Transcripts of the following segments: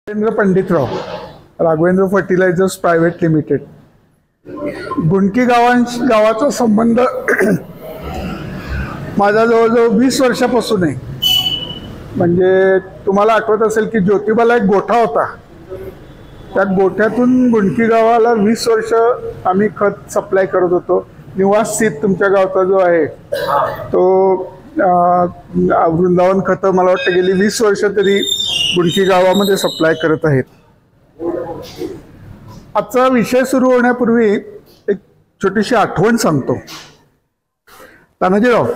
Raghavendra Panditrao, Raghavendra fertilisers private limited. Gundki गावाचा संबंध माझा जवळजवळ 20 वर्षापासून आहे. म्हणजे तुम्हाला आठवत असेल की ज्योतिबाला एक गोठा होता. त्या गोठ्यातून गुंडकी गावाला 20 वर्ष आम्ही खत सप्लाय करत होतो. निवासित तुमच्या गावचा जो आहे तो वृंदावन खत मला वाटतं गेली 20 वर्ष तरी गुंडकी गावामध्ये सप्लाय करत आहेत. आजचा विषय सुरू होण्यापूर्वी एक छोटीशी आठवण सांगतो. तानाजीराव,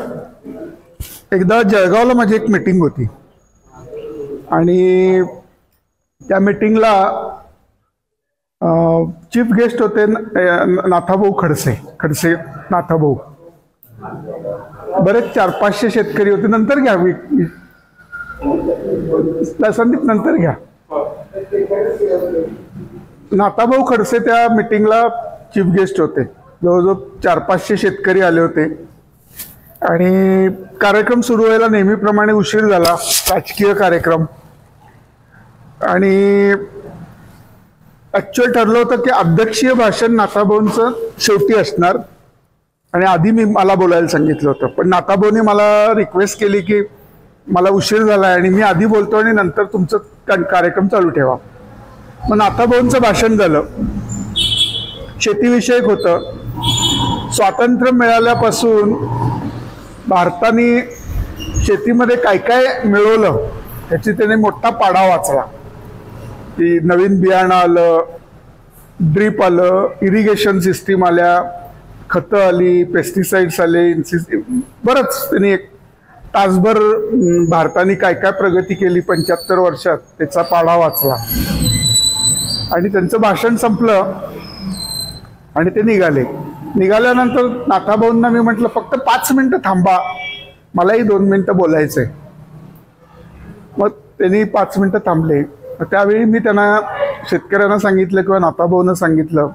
एकदा जळगावला माझी एक मीटिंग होती आणि त्या मीटिंगला चीफ गेस्ट होते नाथाभाऊ खडसे नाथाभाऊ. बरेच 400-500 शेतकरी होते. नंतर घ्या संदीप, नंतर घ्या. नाथाभाऊ खडसे त्या मीटिंगला चीफ गेस्ट होते. जवळजवळ 400-500 शेतकरी आले होते आणि कार्यक्रम सुरू व्हायला नेहमीप्रमाणे उशीर झाला. राजकीय कार्यक्रम. आणि ऍक्च्युअल ठरलं होतं की अध्यक्षीय भाषण नाथाभाऊंचं शेवटी असणार आणि आधी मला बोलायला सांगितलं होतं. पण नाथाभाऊंनी मला रिक्वेस्ट केली की मला उशीर झाला आणि मी आधी बोलतो आणि नंतर तुमचं कार्यक्रम चालू ठेवा. मग नाथाभाऊंचं भाषण झालं. शेतीविषयक होतं. स्वातंत्र्य मिळाल्यापासून भारताने शेतीमध्ये काय काय मिळवलं याची त्याने मोठा पाढा वाचला. की नवीन बियाणं आलं, ड्रीप आलं, इरिगेशन सिस्टीम आल्या, खतं आली, पेस्टिसाइड्स आले, बरंच त्यांनी एक तासभर भारताने काय काय प्रगती केली 75 वर्षात त्याचा पाढा वाचला. आणि त्यांचं भाषण संपलं आणि ते निघाल्यानंतर नाथाभाऊंना मी म्हटलं फक्त 5 मिनिटं थांबा, मलाही 2 मिनिटं बोलायचंय. मग त्यांनी 5 मिनिटं थांबले. त्यावेळी मी त्यांना शेतकऱ्यांना सांगितलं किंवा नाथाभाऊंना सांगितलं,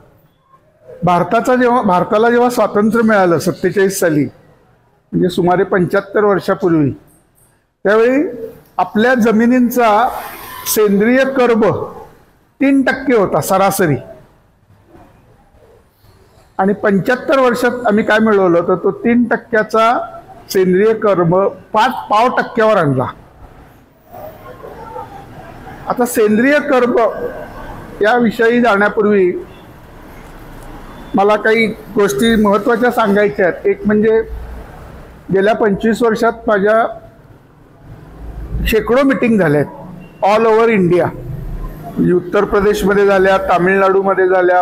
भारताला जेव्हा स्वातंत्र्य मिळालं 47 साली, म्हणजे सुमारे 75 वर्षापूर्वी, त्यावेळी आपल्या जमिनींचा सेंद्रिय कर्ब 3% होता सरासरी. आणि 75 वर्षात आम्ही काय मिळवलं तर तो 3%चा सेंद्रिय कर्ब 5% आणला. आता सेंद्रिय कर्ब याविषयी जाण्यापूर्वी मला काही गोष्टी महत्त्वाच्या सांगायच्या आहेत. एक म्हणजे गेल्या 25 वर्षात माझ्या शेकडो मीटिंग झाल्या आहेत ऑल ओव्हर इंडिया. उत्तर प्रदेशमध्ये झाल्या, तामिळनाडूमध्ये झाल्या,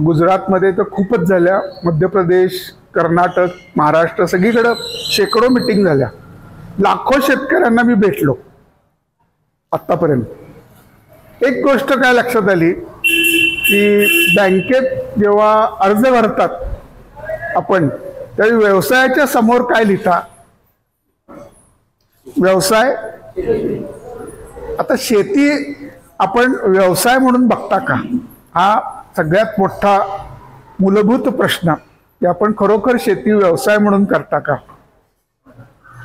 गुजरातमध्ये तर खूपच झाल्या, मध्य प्रदेश, कर्नाटक, महाराष्ट्र, सगळीकडं शेकडो मीटिंग झाल्या. लाखो शेतकऱ्यांना मी भेटलो आत्तापर्यंत. एक गोष्ट काय लक्षात आली की बँकेत जेव्हा अर्ज भरतात आपण, त्यावेळी व्यवसायाच्या समोर काय लिहिता? व्यवसाय. आता शेती आपण व्यवसाय म्हणून बघता का? हा सगळ्यात मोठा मूलभूत प्रश्न की आपण खरोखर शेती व्यवसाय म्हणून करता का?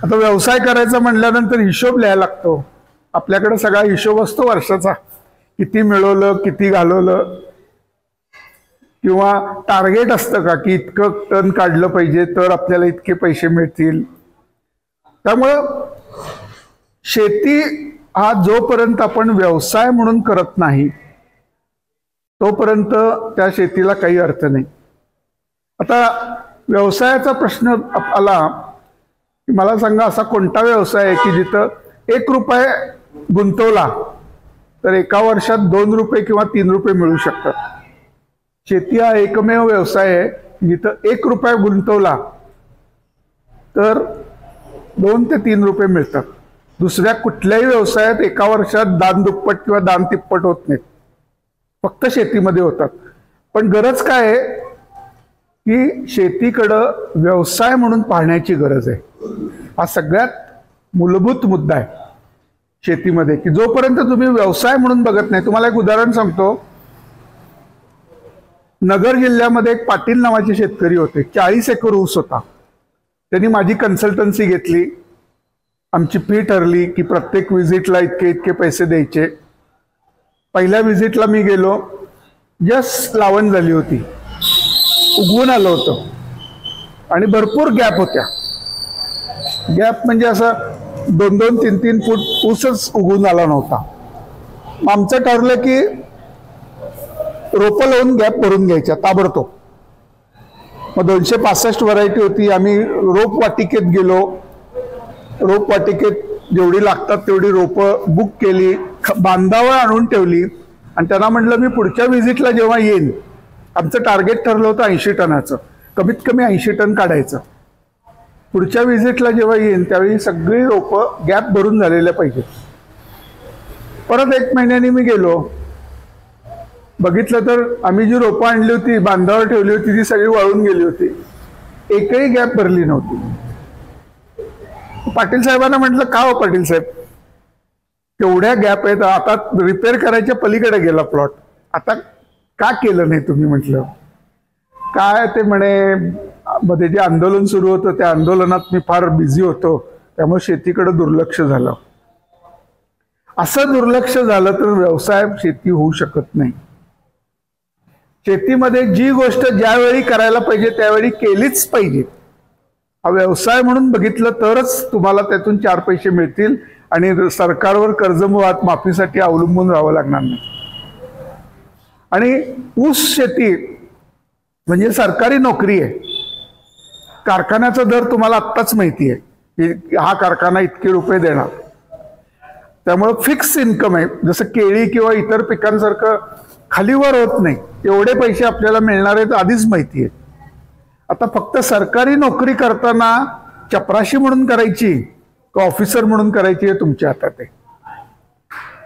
आता व्यवसाय करायचा म्हणल्यानंतर हिशोब लिहायला लागतो. आपल्याकडे सगळा हिशोब असतो वर्षाचा, किती मिळवलं, किती घालवलं, किंवा टार्गेट असतं का की इतकं टन काढलं पाहिजे तर आपल्याला इतके पैसे मिळतील. त्यामुळं शेती हा जोपर्यंत आपण व्यवसाय म्हणून करत नाही तोपर्यंत त्या शेतीला काही अर्थ नाही. आता व्यवसायाचा प्रश्न आला की मला सांगा असा कोणता व्यवसाय आहे की जिथं 1 रुपये गुंतवला तर एका वर्षात 2 रुपये किंवा 3 रुपये मिळू शकतात. शेती हा एकमेव व्यवसाय आहे जिथं 1 रुपया गुंतवला तर 2 ते 3 रुपये मिळतात. दुसऱ्या कुठल्याही व्यवसायात एका वर्षात दान दुप्पट किंवा दान तिप्पट होत नाहीत, फक्त शेतीमध्ये होतात. पण गरज काय आहे की शेतीकडं व्यवसाय म्हणून पाहण्याची गरज आहे. हा सगळ्यात मूलभूत मुद्दा आहे शेतीमध्ये की जोपर्यंत तुम्ही व्यवसाय म्हणून बघत नाही. तुम्हाला एक उदाहरण सांगतो. नगर जिल्ह्यामध्ये एक पाटील नावाचे शेतकरी होते. 40 एकर ऊस होता. त्यांनी माझी कन्सल्टन्सी घेतली. आमची फी ठरली की प्रत्येक व्हिजिटला इतके इतके पैसे द्यायचे. पहिल्या व्हिजिटला मी गेलो, जस्ट लावण झाली होती, उगवून आलं होतं आणि भरपूर गॅप होत्या. गॅप म्हणजे असं 2-2, 3-3 फूट ऊसच उगवून आला नव्हता. मग आमचं ठरलं की रोपं लावून गॅप भरून घ्यायच्या ताबडतोब. मग 265 व्हरायटी होती. आम्ही रोप वाटिकेत गेलो, रोप वाटिकेत जेवढी लागतात तेवढी रोपं बुक केली, बांधावर आणून ठेवली आणि त्यांना म्हटलं मी पुढच्या व्हिजिटला जेव्हा येईन, आमचं टार्गेट ठरलं होतं 80 टनाचं, कमीत कमी 80 टन काढायचं. पुढच्या व्हिजिटला जेव्हा येईन त्यावेळी सगळी रोपं गॅप भरून झालेल्या पाहिजे. परत 1 महिन्याने मी गेलो, बघितलं तर आम्ही जी रोपं आणली होती बांधावर ठेवली होती ती सगळी वाळून गेली होती, एकही गॅप भरली नव्हती. पाटील साहेबांना म्हटलं का हो पाटील साहेब, तेवढ्या गॅप आहेत, आता रिपेअर करायच्या पलीकडे गेला प्लॉट, आता का केलं नाही तुम्ही? म्हटलं काय ते म्हणे मध्ये जे आंदोलन सुरू होतं त्या आंदोलनात मी फार बिझी होतो, त्यामुळे शेतीकडे दुर्लक्ष झालं. असं दुर्लक्ष झालं तर व्यवसाय शेती होऊ शकत नाही. शेतीमध्ये जी गोष्ट ज्यावेळी करायला पाहिजे त्यावेळी केलीच पाहिजे. हा व्यवसाय म्हणून बघितलं तरच तुम्हाला त्यातून 4 पैसे मिळतील आणि सरकारवर कर्जमुळात माफीसाठी अवलंबून राहावं लागणार नाही. आणि ऊस शेती म्हणजे सरकारी नोकरी आहे. कारखान्याचा दर तुम्हाला आत्ताच माहिती आहे की हा कारखाना इतके रुपये देणार, त्यामुळं फिक्स इन्कम आहे. जसं केळी किंवा इतर पिकांसारखं खालीवर होत नाही, एवढे पैसे आपल्याला मिळणार आहेत आधीच माहिती आहे. आता फक्त सरकारी नोकरी करताना चपराशी म्हणून करायची का ऑफिसर म्हणून करायची हे तुमच्या हातात आहे.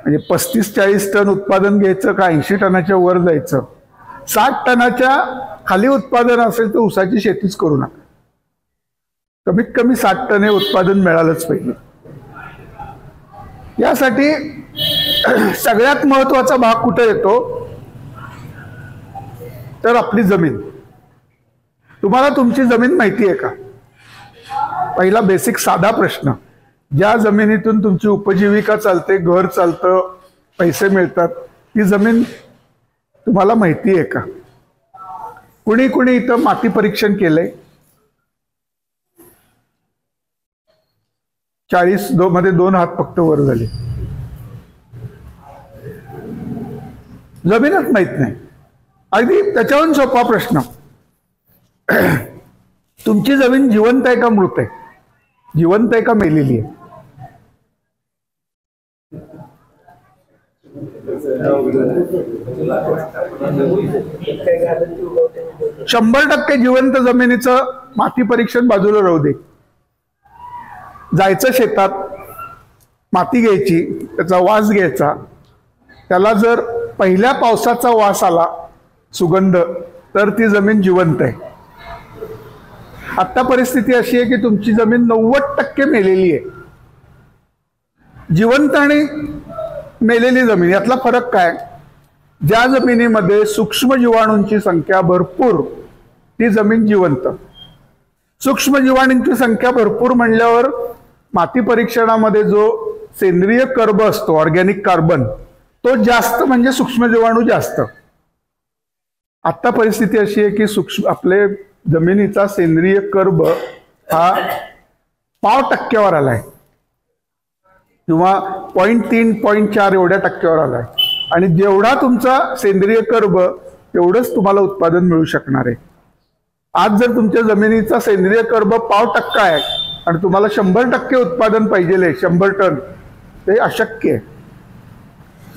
म्हणजे 35-40 टन उत्पादन घ्यायचं का 80 टनाच्या वर जायचं. 60 टनाच्या खाली उत्पादन असेल तर ऊसाची शेतीच करू नका. कमीत कमी 60 टन हे उत्पादन मिळालंच पाहिजे. यासाठी सगळ्यात महत्वाचा भाग कुठे येतो तर आपली जमीन. तुम्हाला तुमची जमीन माहिती आहे का? पहिला बेसिक साधा प्रश्न, ज्या जमिनीतून तुमची उपजीविका चालते, घर चालतं, पैसे मिळतात, ती जमीन तुम्हाला माहिती आहे का? कुणी कुणी इथं माती परीक्षण केलंय? 40 मध्ये 2 हात फक्त वर झाले. जमीनच माहित नाही. अगदी त्याच्याहून सोपा प्रश्न, तुमची जमीन जिवंत आहे का मृत आहे? जिवंत आहे का मेलेली आहे? शंभर टक्के जिवंत जमिनीचं माती परीक्षण बाजूला राहू दे. जायचं शेतात, माती घ्यायची, त्याचा वास घ्यायचा. त्याला जर पहिल्या पावसाचा वास आला, सुगंध, तर ती जमीन जिवंत आहे. आता परिस्थिती अशी आहे की तुमची जमीन 90% मेलेली आहे. जिवंत आणि मेलेली जमीन यातला फरक काय? ज्या जमिनीमध्ये सूक्ष्म जीवाणूंची संख्या भरपूर ती जमीन जिवंत. सूक्ष्म जीवाणूंची संख्या भरपूर म्हणल्यावर माती परीक्षणामध्ये जो सेंद्रिय कर्ब असतो, ऑर्गॅनिक कार्बन, तो जास्त म्हणजे सूक्ष्म जीवाणू जास्त. आता परिस्थिती अशी आहे की आपले जमिनीचा सेंद्रिय कर्ब हा 0.5% आलाय किंवा 0.3, 0.4 एवढ्या टक्क्यावर आलाय. आणि जेवढा तुमचा सेंद्रिय कर्ब तेवढंच तुम्हाला उत्पादन मिळू शकणार आहे. आज जर तुमच्या जमिनीचा सेंद्रिय कर्ब 0.5% आहे आणि तुम्हाला 100% उत्पादन पाहिजे 100 टन, ते अशक्य आहे.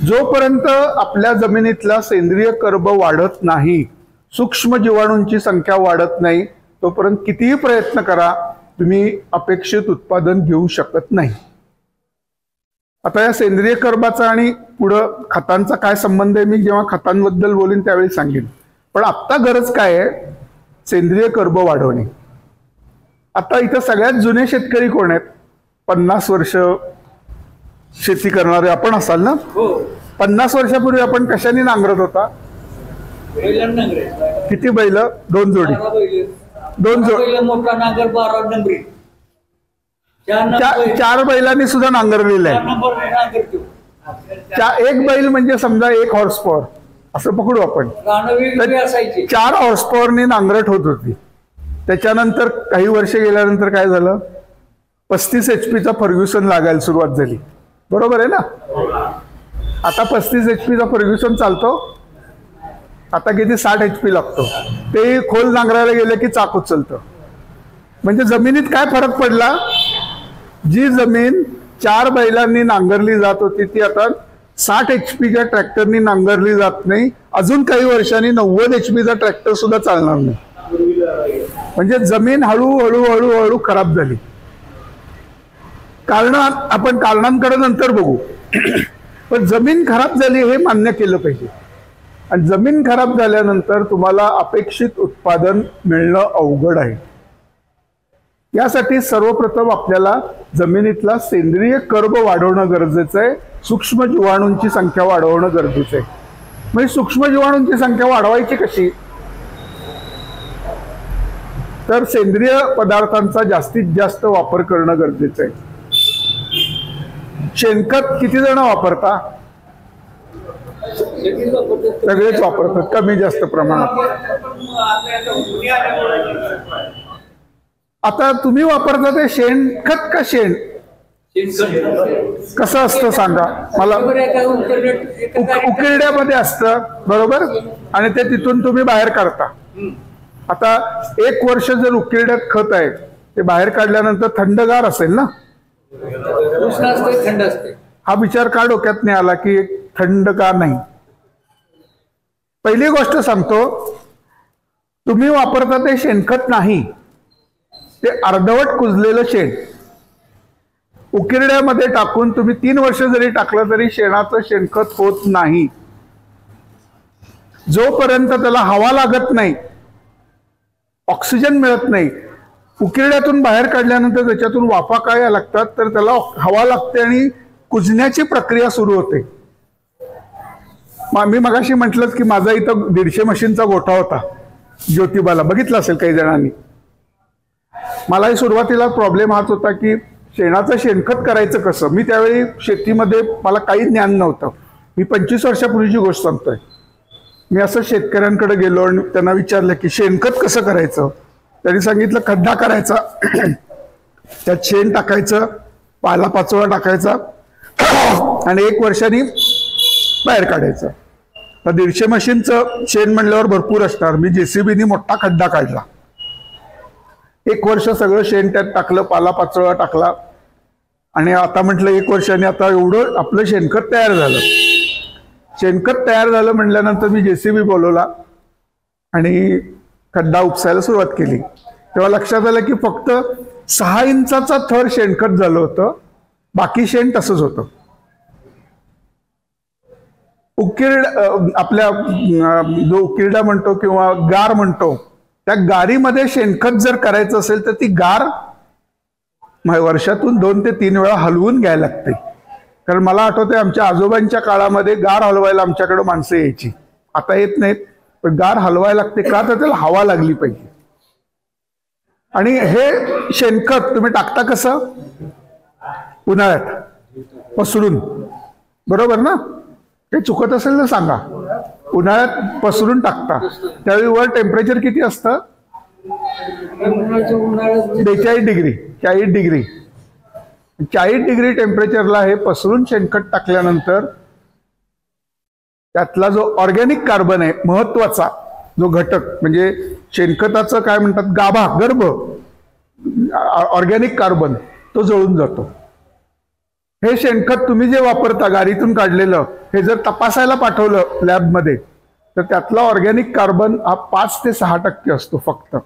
जोपर्यंत आपल्या जमिनीतला सेंद्रिय कर्ब वाढत नाही, सूक्ष्म जीवाणूंची संख्या वाढत नाही, तोपर्यंत कितीही प्रयत्न करा तुम्ही अपेक्षित उत्पादन घेऊ शकत नाही. आता या सेंद्रिय कर्बाचा आणि पुढं खतांचा काय संबंध आहे, मी जेव्हा खतांबद्दल बोलीन त्यावेळी सांगेन. पण आत्ता गरज काय आहे? सेंद्रिय कर्ब वाढवणे. आता इथं सगळ्यात जुने शेतकरी कोण आहेत? 50 वर्ष शेती करणारे आपण असाल ना? 50 वर्षापूर्वी आपण कशाने नांगरत होता? किती बैल? 2 जोडी. 2 जोडी. मोठा नांगर 12 नंबरी. 4 बैलांनी सुद्धा नांगरलेलं आहे. एक बैल म्हणजे समजा 1 हॉर्स पॉवर असं पकडू आपण. 4 हॉर्स पॉवरनी नांगरट होत होती. त्याच्यानंतर काही वर्ष गेल्यानंतर काय झालं, 35 HP चा फर्ग्युसन लागायला सुरुवात झाली. बरोबर आहे ना. आता 35 HP चा फर्ग्युसन चालतो. आता किती 60 HP लागतो. ते खोल नांगरायला गेले की चाक उचलतं. म्हणजे जमिनीत काय फरक पडला, जी जमीन 4 बैलांनी नांगरली जात होती ती आता 60 HPच्या ट्रॅक्टरनी नांगरली जात नाही. अजून काही वर्षांनी 90 HPचा ट्रॅक्टर सुद्धा चालणार नाही. म्हणजे जमीन हळूहळू हळूहळू खराब झाली. कारण आपण कारणांकडे नंतर बघू. पण जमीन खराब झाली हे मान्य केलं पाहिजे. आणि जमीन खराब झाल्यानंतर तुम्हाला अपेक्षित उत्पादन मिळणं अवघड आहे. यासाठी सर्वप्रथम आपल्याला जमिनीतला सेंद्रिय कर्ब वाढवणं गरजेचं आहे. सूक्ष्म जीवाणूंची संख्या वाढवणं गरजेचं आहे. म्हणजे सूक्ष्म जीवाणूंची संख्या वाढवायची कशी, तर सेंद्रिय पदार्थांचा जास्तीत जास्त वापर करणं गरजेचं आहे. शेणखत किती जण वापरता? सगळेच वापरतात कमी जास्त प्रमाणात. आता तुम्ही वापरता ते शेणखत का शेण कसं असतं सांगा मला. उकिरड्यामध्ये असतं बरोबर, आणि ते तिथून तुम्ही बाहेर काढता. आता 1 वर्ष जर उकिरड्यात खत आहे ते बाहेर काढल्यानंतर थंडगार असेल ना, थंड असते. हा विचार का डोक्यात नाही आला की थंड का नाही. पहिली गोष्ट सांगतो, तुम्ही वापरता ते शेणखत नाही, ते अर्धवट कुजलेलं शेण उकिरड्यामध्ये टाकून तुम्ही 3 वर्ष जरी टाकलं तरी शेणाचं शेणखत होत नाही. जोपर्यंत त्याला हवा लागत नाही, ऑक्सिजन मिळत नाही, उकिरड्यातून बाहेर काढल्यानंतर त्याच्यातून वाफा काय लागतात तर त्याला हवा लागते आणि कुजण्याची प्रक्रिया सुरू होते. मी मगाशी म्हटलं की माझा इथं 150 मशीनचा गोठा होता ज्योतिबाला, बघितला असेल काही जणांनी. मलाही सुरुवातीला प्रॉब्लेम हाच होता की शेणाचं शेणखत करायचं कसं. मी त्यावेळी शेतीमध्ये मला काही ज्ञान नव्हतं. मी 25 वर्षापूर्वीची गोष्ट सांगतोय. मी असं शेतकऱ्यांकडे गेलो आणि त्यांना विचारलं की शेणखत कसं करायचं. त्यांनी सांगितलं खड्डा करायचा, त्यात शेण टाकायचं, पालापाचोळा टाकायचा आणि 1 वर्षांनी बाहेर काढायचं. तर 150 मशीनचं शेण म्हणल्यावर भरपूर असणार. मी JCBनी मोठा खड्डा काढला. 1 वर्ष सगळं शेण त्यात टाकलं, पालापाचोळा टाकला आणि आता म्हटलं 1 वर्षाने आता एवढं आपलं शेणखत तयार झालं. शेणखत तयार झालं म्हटल्यानंतर मी JCB बोलवला आणि खड्डा उपसायला सुरुवात केली. तेव्हा लक्षात आलं की फक्त 6 इंचाचा थर शेणखत झालं होतं, बाकी शेण तसंच होतं. आपल्या जो उकिरडा म्हणतो किंवा गार म्हणतो, त्या गारीमध्ये शेणखत जर करायचं असेल तर ती गार वर्षातून 2 ते 3 वेळा हलवून घ्यायला लागते. कारण मला आठवतंय आमच्या आजोबांच्या काळामध्ये गार हलवायला आमच्याकडे माणसं यायची. आता येत नाहीत, पण गार हलवायला लागते का तर त्याला हवा लागली पाहिजे. आणि हे शेणखत तुम्ही टाकता कसं, उन्हाळ्यात पसरून, बरोबर ना. ते चुकत असेल तर सांगा. उन्हाळ्यात पसरून टाकता, त्यावेळी वर टेम्परेचर किती असतं, 42 डिग्री 40 डिग्री 40 डिग्री टेम्परेचरला हे पसरून शेणखत टाकल्यानंतर त्यातला जो ऑर्गॅनिक कार्बन आहे, महत्वाचा जो घटक, म्हणजे शेणखताचं काय म्हणतात गाभा, गर्भ, ऑर्गॅनिक कार्बन, तो जळून जातो. हे शेणखत तुम्ही जे वापरता गारीतून काढलेलं, हे जर तपासायला पाठवलं लॅबमध्ये तर त्यातला ऑर्गॅनिक कार्बन हा 5 ते 6% असतो फक्त.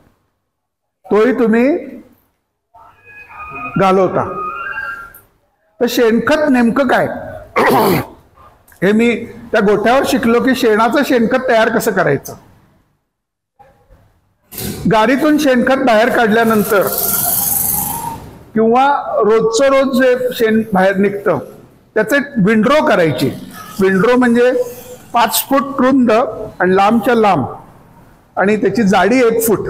तोही तुम्ही घालवता. तर शेणखत नेमकं काय हे मी त्या गोठ्यावर शिकलो की शेणाचं शेणखत तयार कसं करायचं. गारीतून शेणखत बाहेर काढल्यानंतर किंवा रोजचं रोज जे शेण बाहेर निघतं त्याचे विंड्रो करायची. विंड्रो म्हणजे 5 फूट रुंद आणि लांबच्या लांब, आणि त्याची जाडी 1 फूट,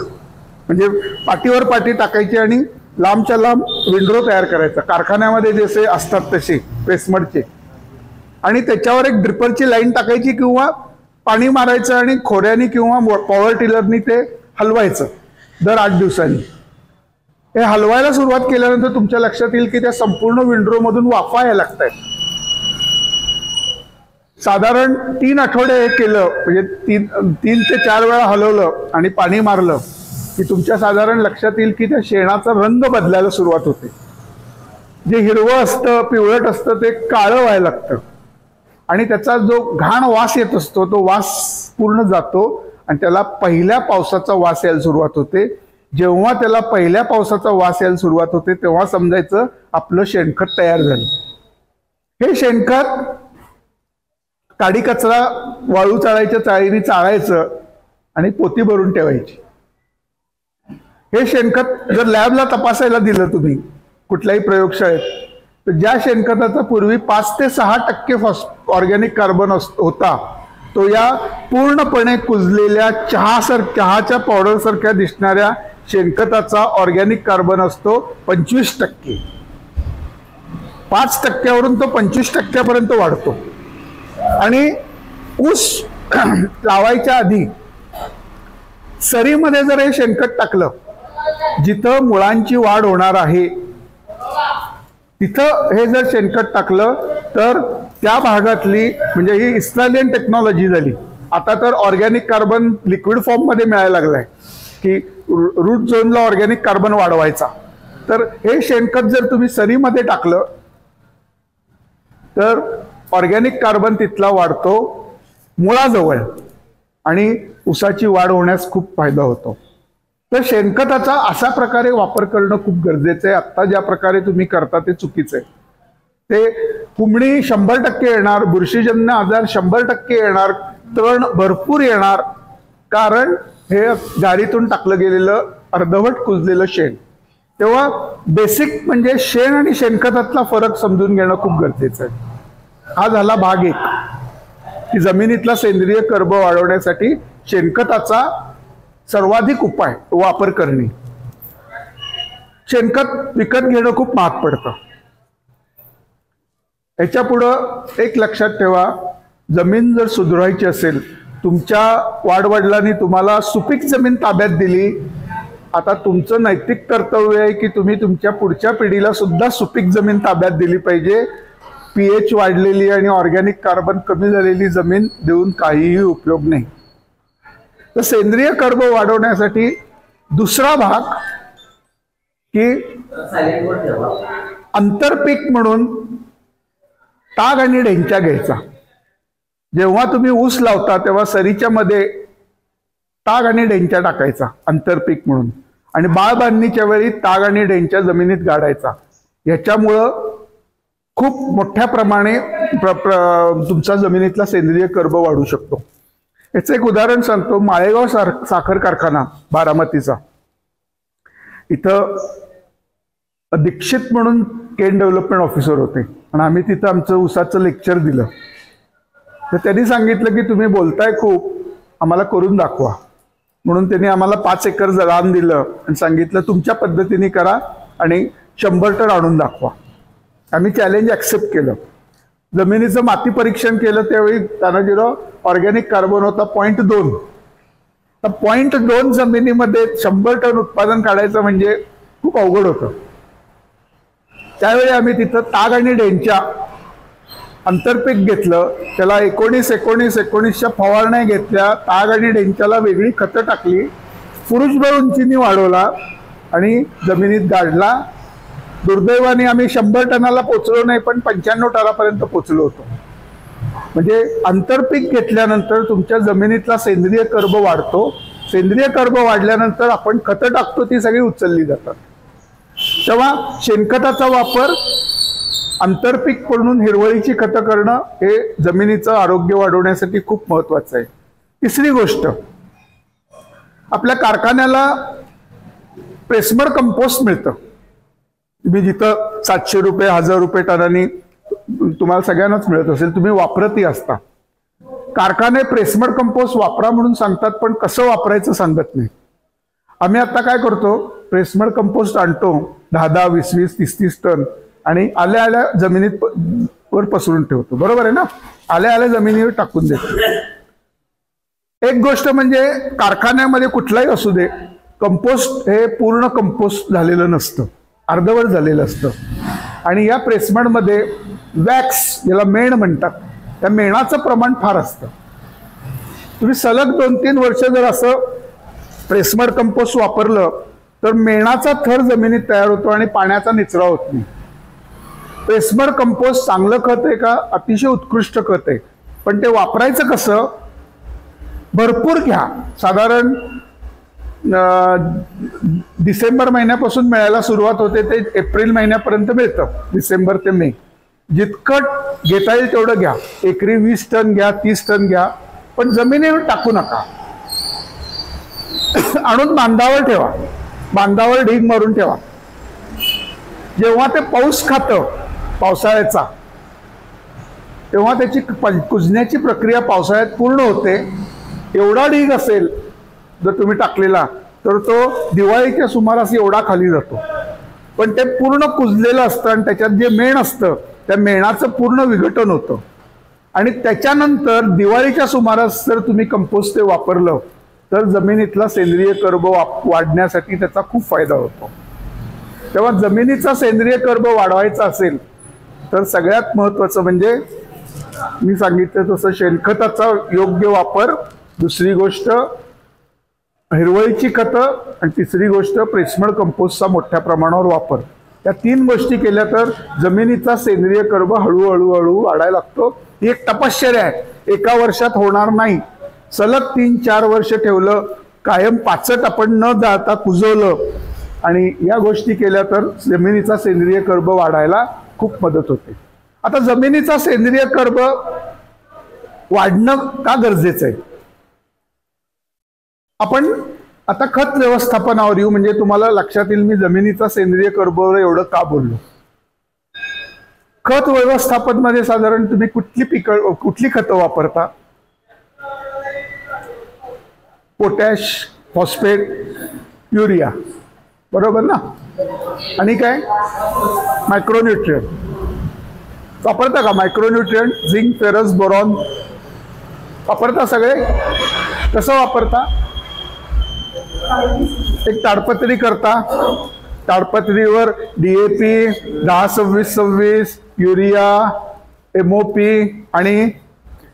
म्हणजे पाठीवर पाठी टाकायची आणि लांबच्या लांब विंड्रो तयार करायचा. कारखान्यामध्ये जसे असतात तसे पेसमडचे. आणि त्याच्यावर एक ड्रिपरची लाईन टाकायची किंवा पाणी मारायचं आणि खोऱ्याने किंवा पॉवर टिलरनी ते हलवायचं दर 8 दिवसांनी. हे हलवायला सुरुवात केल्यानंतर तुमच्या लक्षात येईल की त्या संपूर्ण विंडरो मधून वाफा यायला लागतायत. साधारण 3 आठवडे हे केलं म्हणजे 3 ते 4 वेळा हलवलं आणि पाणी मारलं की तुमच्या साधारण लक्षात येईल की त्या शेणाचा रंग बदलायला सुरुवात होते. जे हिरवं असतं पिवळट असतं ते काळं व्हायला लागतं आणि त्याचा जो घाण वास येत असतो तो वास पूर्ण जातो आणि त्याला पहिल्या पावसाचा वास यायला सुरुवात होते. जेव्हा त्याला पहिल्या पावसाचा वास यायला सुरुवात होते तेव्हा समजायचं आपलं शेणखत तयार झालं. हे शेणखत काडी कचरा वाळू चाळायच्या चाळीने चाळायचं आणि पोती भरून ठेवायची. हे शेणखत जर लॅबला तपासायला दिलं तुम्ही कुठल्याही प्रयोगशाळेत तर ज्या शेणखताचा पूर्वी 5 ते 6% ऑर्गॅनिक कार्बन होता तो या पूर्णपणे कुजलेल्या चहाच्या पावडर सारख्या दिसणाऱ्या शेणखताचा ऑर्गॅनिक कार्बन असतो 25%. 5%वरून तो 25%पर्यंत वाढतो. आणि ऊस लावायच्या आधी सरीमध्ये जर हे शेणखत टाकलं जिथं मुळांची वाढ होणार आहे तिथं हे जर शेणखत टाकलं तर त्या भागातली म्हणजे ही इस्रायलियन टेक्नॉलॉजी झाली. आता तर ऑर्गॅनिक कार्बन लिक्विड फॉर्म मध्ये मिळायला लागलाय की रूट झोनला ऑर्गॅनिक कार्बन वाढवायचा. तर हे शेणखत जर तुम्ही सरीमध्ये टाकलं तर ऑर्गॅनिक कार्बन तिथला वाढतो मुळाजवळ आणि ऊसाची वाढ होण्यास खूप फायदा होतो. तर शेणखताचा अशा प्रकारे वापर करणं खूप गरजेचं आहे. आत्ता ज्या प्रकारे तुम्ही करता ते चुकीचं आहे. ते हुमणी 100% येणार, बुरशीजन्य आजार 100% येणार, तण भरपूर येणार कारण हे गाडीतून टाकलं गेलेलं अर्धवट कुजलेलं शेण. तेव्हा बेसिक म्हणजे शेण आणि शेणखतातला फरक समजून घेणं खूप गरजेचं आहे. हा झाला भाग 1 की जमिनीतला सेंद्रिय कर्ब वाढवण्यासाठी शेणखताचा सर्वाधिक उपाय वापर करणे. शेणखत विकत घेणं खूप महाग पडतं. याच्या पुढं एक लक्षात ठेवा, जमीन जर सुधारायची असेल, तुमच्या वाडवडिलांनी तुम्हाला सुपीक जमीन ताब्यात दिली, आता तुमचं नैतिक कर्तव्य आहे की तुम्ही तुमच्या पुढच्या पिढीला सुद्धा सुपीक जमीन ताब्यात दिली पाहिजे. pH वाढलेली आणि ऑर्गॅनिक कार्बन कमी झालेली जमीन देऊन काहीही उपयोग नाही. तर सेंद्रिय कर्ब वाढवण्यासाठी दुसरा भाग की आंतरपीक म्हणून ताग आणि ढेंचा घ्यायचा. जेव्हा तुम्ही ऊस लावता तेव्हा सरीच्या मध्ये ताग आणि ढेंचा टाकायचा आंतरपीक म्हणून आणि बाळबांधणीच्या वेळी ताग आणि ढेंचा जमिनीत गाडायचा. याच्यामुळं खूप मोठ्या प्रमाणे तुमचा जमिनीतला सेंद्रिय कर्ब वाढू शकतो. याचं एक उदाहरण सांगतो. माळेगाव साखर कारखाना बारामतीचा, इथं दीक्षित म्हणून केन डेव्हलपमेंट ऑफिसर होते आणि आम्ही तिथं आमचं ऊसाचं लेक्चर दिलं. तर त्यांनी सांगितलं की तुम्ही बोलताय खूप, आम्हाला करून दाखवा. म्हणून त्यांनी आम्हाला 5 एकर रान दिलं आणि सांगितलं तुमच्या पद्धतीने करा आणि 100 टन आणून दाखवा. आम्ही चॅलेंज ऍक्सेप्ट केलं. जमिनीचं माती परीक्षण केलं त्यावेळी त्यांना दिलं ऑर्गॅनिक कार्बन होता 0.2. तर 0.2 जमिनीमध्ये 100 टन उत्पादन काढायचं म्हणजे खूप अवघड होतं. त्यावेळी आम्ही तिथं ताग आणि ढेंचा आंतरपीक घेतलं. त्याला 19-19-19च्या फवारण्या घेतल्या. ताग आणि ढेंचाला वेगळी खतं टाकली, पुरुषबळ उंचीनी वाढवला आणि जमिनीत गाडला. दुर्दैवाने आम्ही 100 टनाला पोचलो नाही पण 95 टनापर्यंत पोचलो होतो. म्हणजे आंतरपीक घेतल्यानंतर तुमच्या जमिनीतला सेंद्रिय कर्ब वाढतो. सेंद्रिय कर्ब वाढल्यानंतर आपण खतं टाकतो ती सगळी उचलली जातात. तेव्हा शेणखताचा वापर आंतरपीक करून हिरवळीची खतं करणं हे जमिनीचं आरोग्य वाढवण्यासाठी खूप महत्वाचं आहे. तिसरी गोष्ट, आपल्या कारखान्याला प्रेसमड कंपोस्ट मिळतं. तुम्ही जिथं 700 रुपये 1000 रुपये टनानी तुम्हाला सगळ्यांनाच मिळत असेल, तुम्ही वापरतही असता. कारखाने प्रेसमड कंपोस्ट वापरा म्हणून सांगतात पण कसं वापरायचं सांगत नाही. आम्ही आता काय करतो, प्रेसमड कंपोस्ट आणतो 10-10, 20-20, 30-30 टन आणि आल्या आल्या जमिनीत वर पसरून ठेवतो, बरोबर आहे ना, आल्या आल्या जमिनीवर टाकून देतो. एक गोष्ट म्हणजे कारखान्यामध्ये कुठलाही असू दे, कंपोस्ट हे पूर्ण कंपोस्ट झालेलं नसतं, अर्धवट झालेलं असतं. आणि या प्रेसमडमध्ये वॅक्स, ज्याला मेण म्हणतात, त्या मेणाचं प्रमाण फार असतं. तुम्ही सलग 2-3 वर्ष जर असं प्रेसमड कंपोस्ट वापरलं तर मेणाचा थर जमिनीत तयार होतो आणि पाण्याचा निचरा होत नाही. प्रेसमड कंपोस्ट चांगलं खत आहे का? अतिशय उत्कृष्ट खत आहे. पण ते वापरायचं कसं? भरपूर घ्या. साधारण डिसेंबर महिन्यापासून मिळायला सुरुवात होते ते एप्रिल महिन्यापर्यंत मिळतं, डिसेंबर ते मे. जितकं घेता येईल तेवढं घ्या. एकरी 20 टन घ्या, 30 टन घ्या, पण जमिनीवर टाकू नका. आणून बांधावर ठेवा, बांधावर ढीग मारून ठेवा. जेव्हा ते पाऊस खातं पावसाळ्याचा, तेव्हा त्याची कुजण्याची प्रक्रिया पावसाळ्यात पूर्ण होते. एवढा ढीग असेल जर तुम्ही टाकलेला तर तो दिवाळीच्या सुमारास एवढा खाली जातो. पण ते पूर्ण कुजलेलं असतं आणि त्याच्यात जे मेण असतं त्या मेणाचं पूर्ण विघटन होतं. आणि त्याच्यानंतर दिवाळीच्या सुमारास जर तुम्ही कंपोस्ट ते वापरलं तर जमिनीतला सेंद्रिय कर्ब वाढण्यासाठी त्याचा खूप फायदा होतो. तेव्हा जमिनीचा सेंद्रिय कर्ब वाढवायचा असेल तर सगळ्यात महत्त्वाचं म्हणजे मी सांगितलं तसं शेणखताचा योग्य वापर, दुसरी गोष्ट हिरवळीची खतं, आणि तिसरी गोष्ट प्रेसमड कंपोस्टचा मोठ्या प्रमाणावर वापर. या 3 गोष्टी केल्या तर जमिनीचा सेंद्रिय कर्ब हळूहळू वाढायला लागतो. ही एक तपश्चर्या आहे, एका वर्षात होणार नाही. सलग 3-4 वर्ष ठेवलं, कायम पाचट आपण न जाता कुजवलं आणि या गोष्टी केल्या तर जमिनीचा सेंद्रिय कर्ब वाढायला खूप मदत होते. आता जमिनीचा सेंद्रिय कर्ब वाढणं का गरजेचं आहे? आपण आता खत व्यवस्थापनावर येऊ. म्हणजे तुम्हाला लक्षात येईल मी जमिनीचा सेंद्रिय कर्ब एवढं का बोललो. खत व्यवस्थापन मध्ये साधारण तुम्ही कुठली खतं वापरता? पोटॅश, फॉस्फेट, युरिया, बरोबर ना? आणि काय? मायक्रोन्यूट्रिएंट वापरता का? मायक्रोन्यूट्रिएंट, झिंक, फेरस, बोरॉन वापरता सगळे? कसं वापरता? एक ताडपत्री करता, ताडपत्रीवर DAP 10-26-26, युरिया, MOP आणि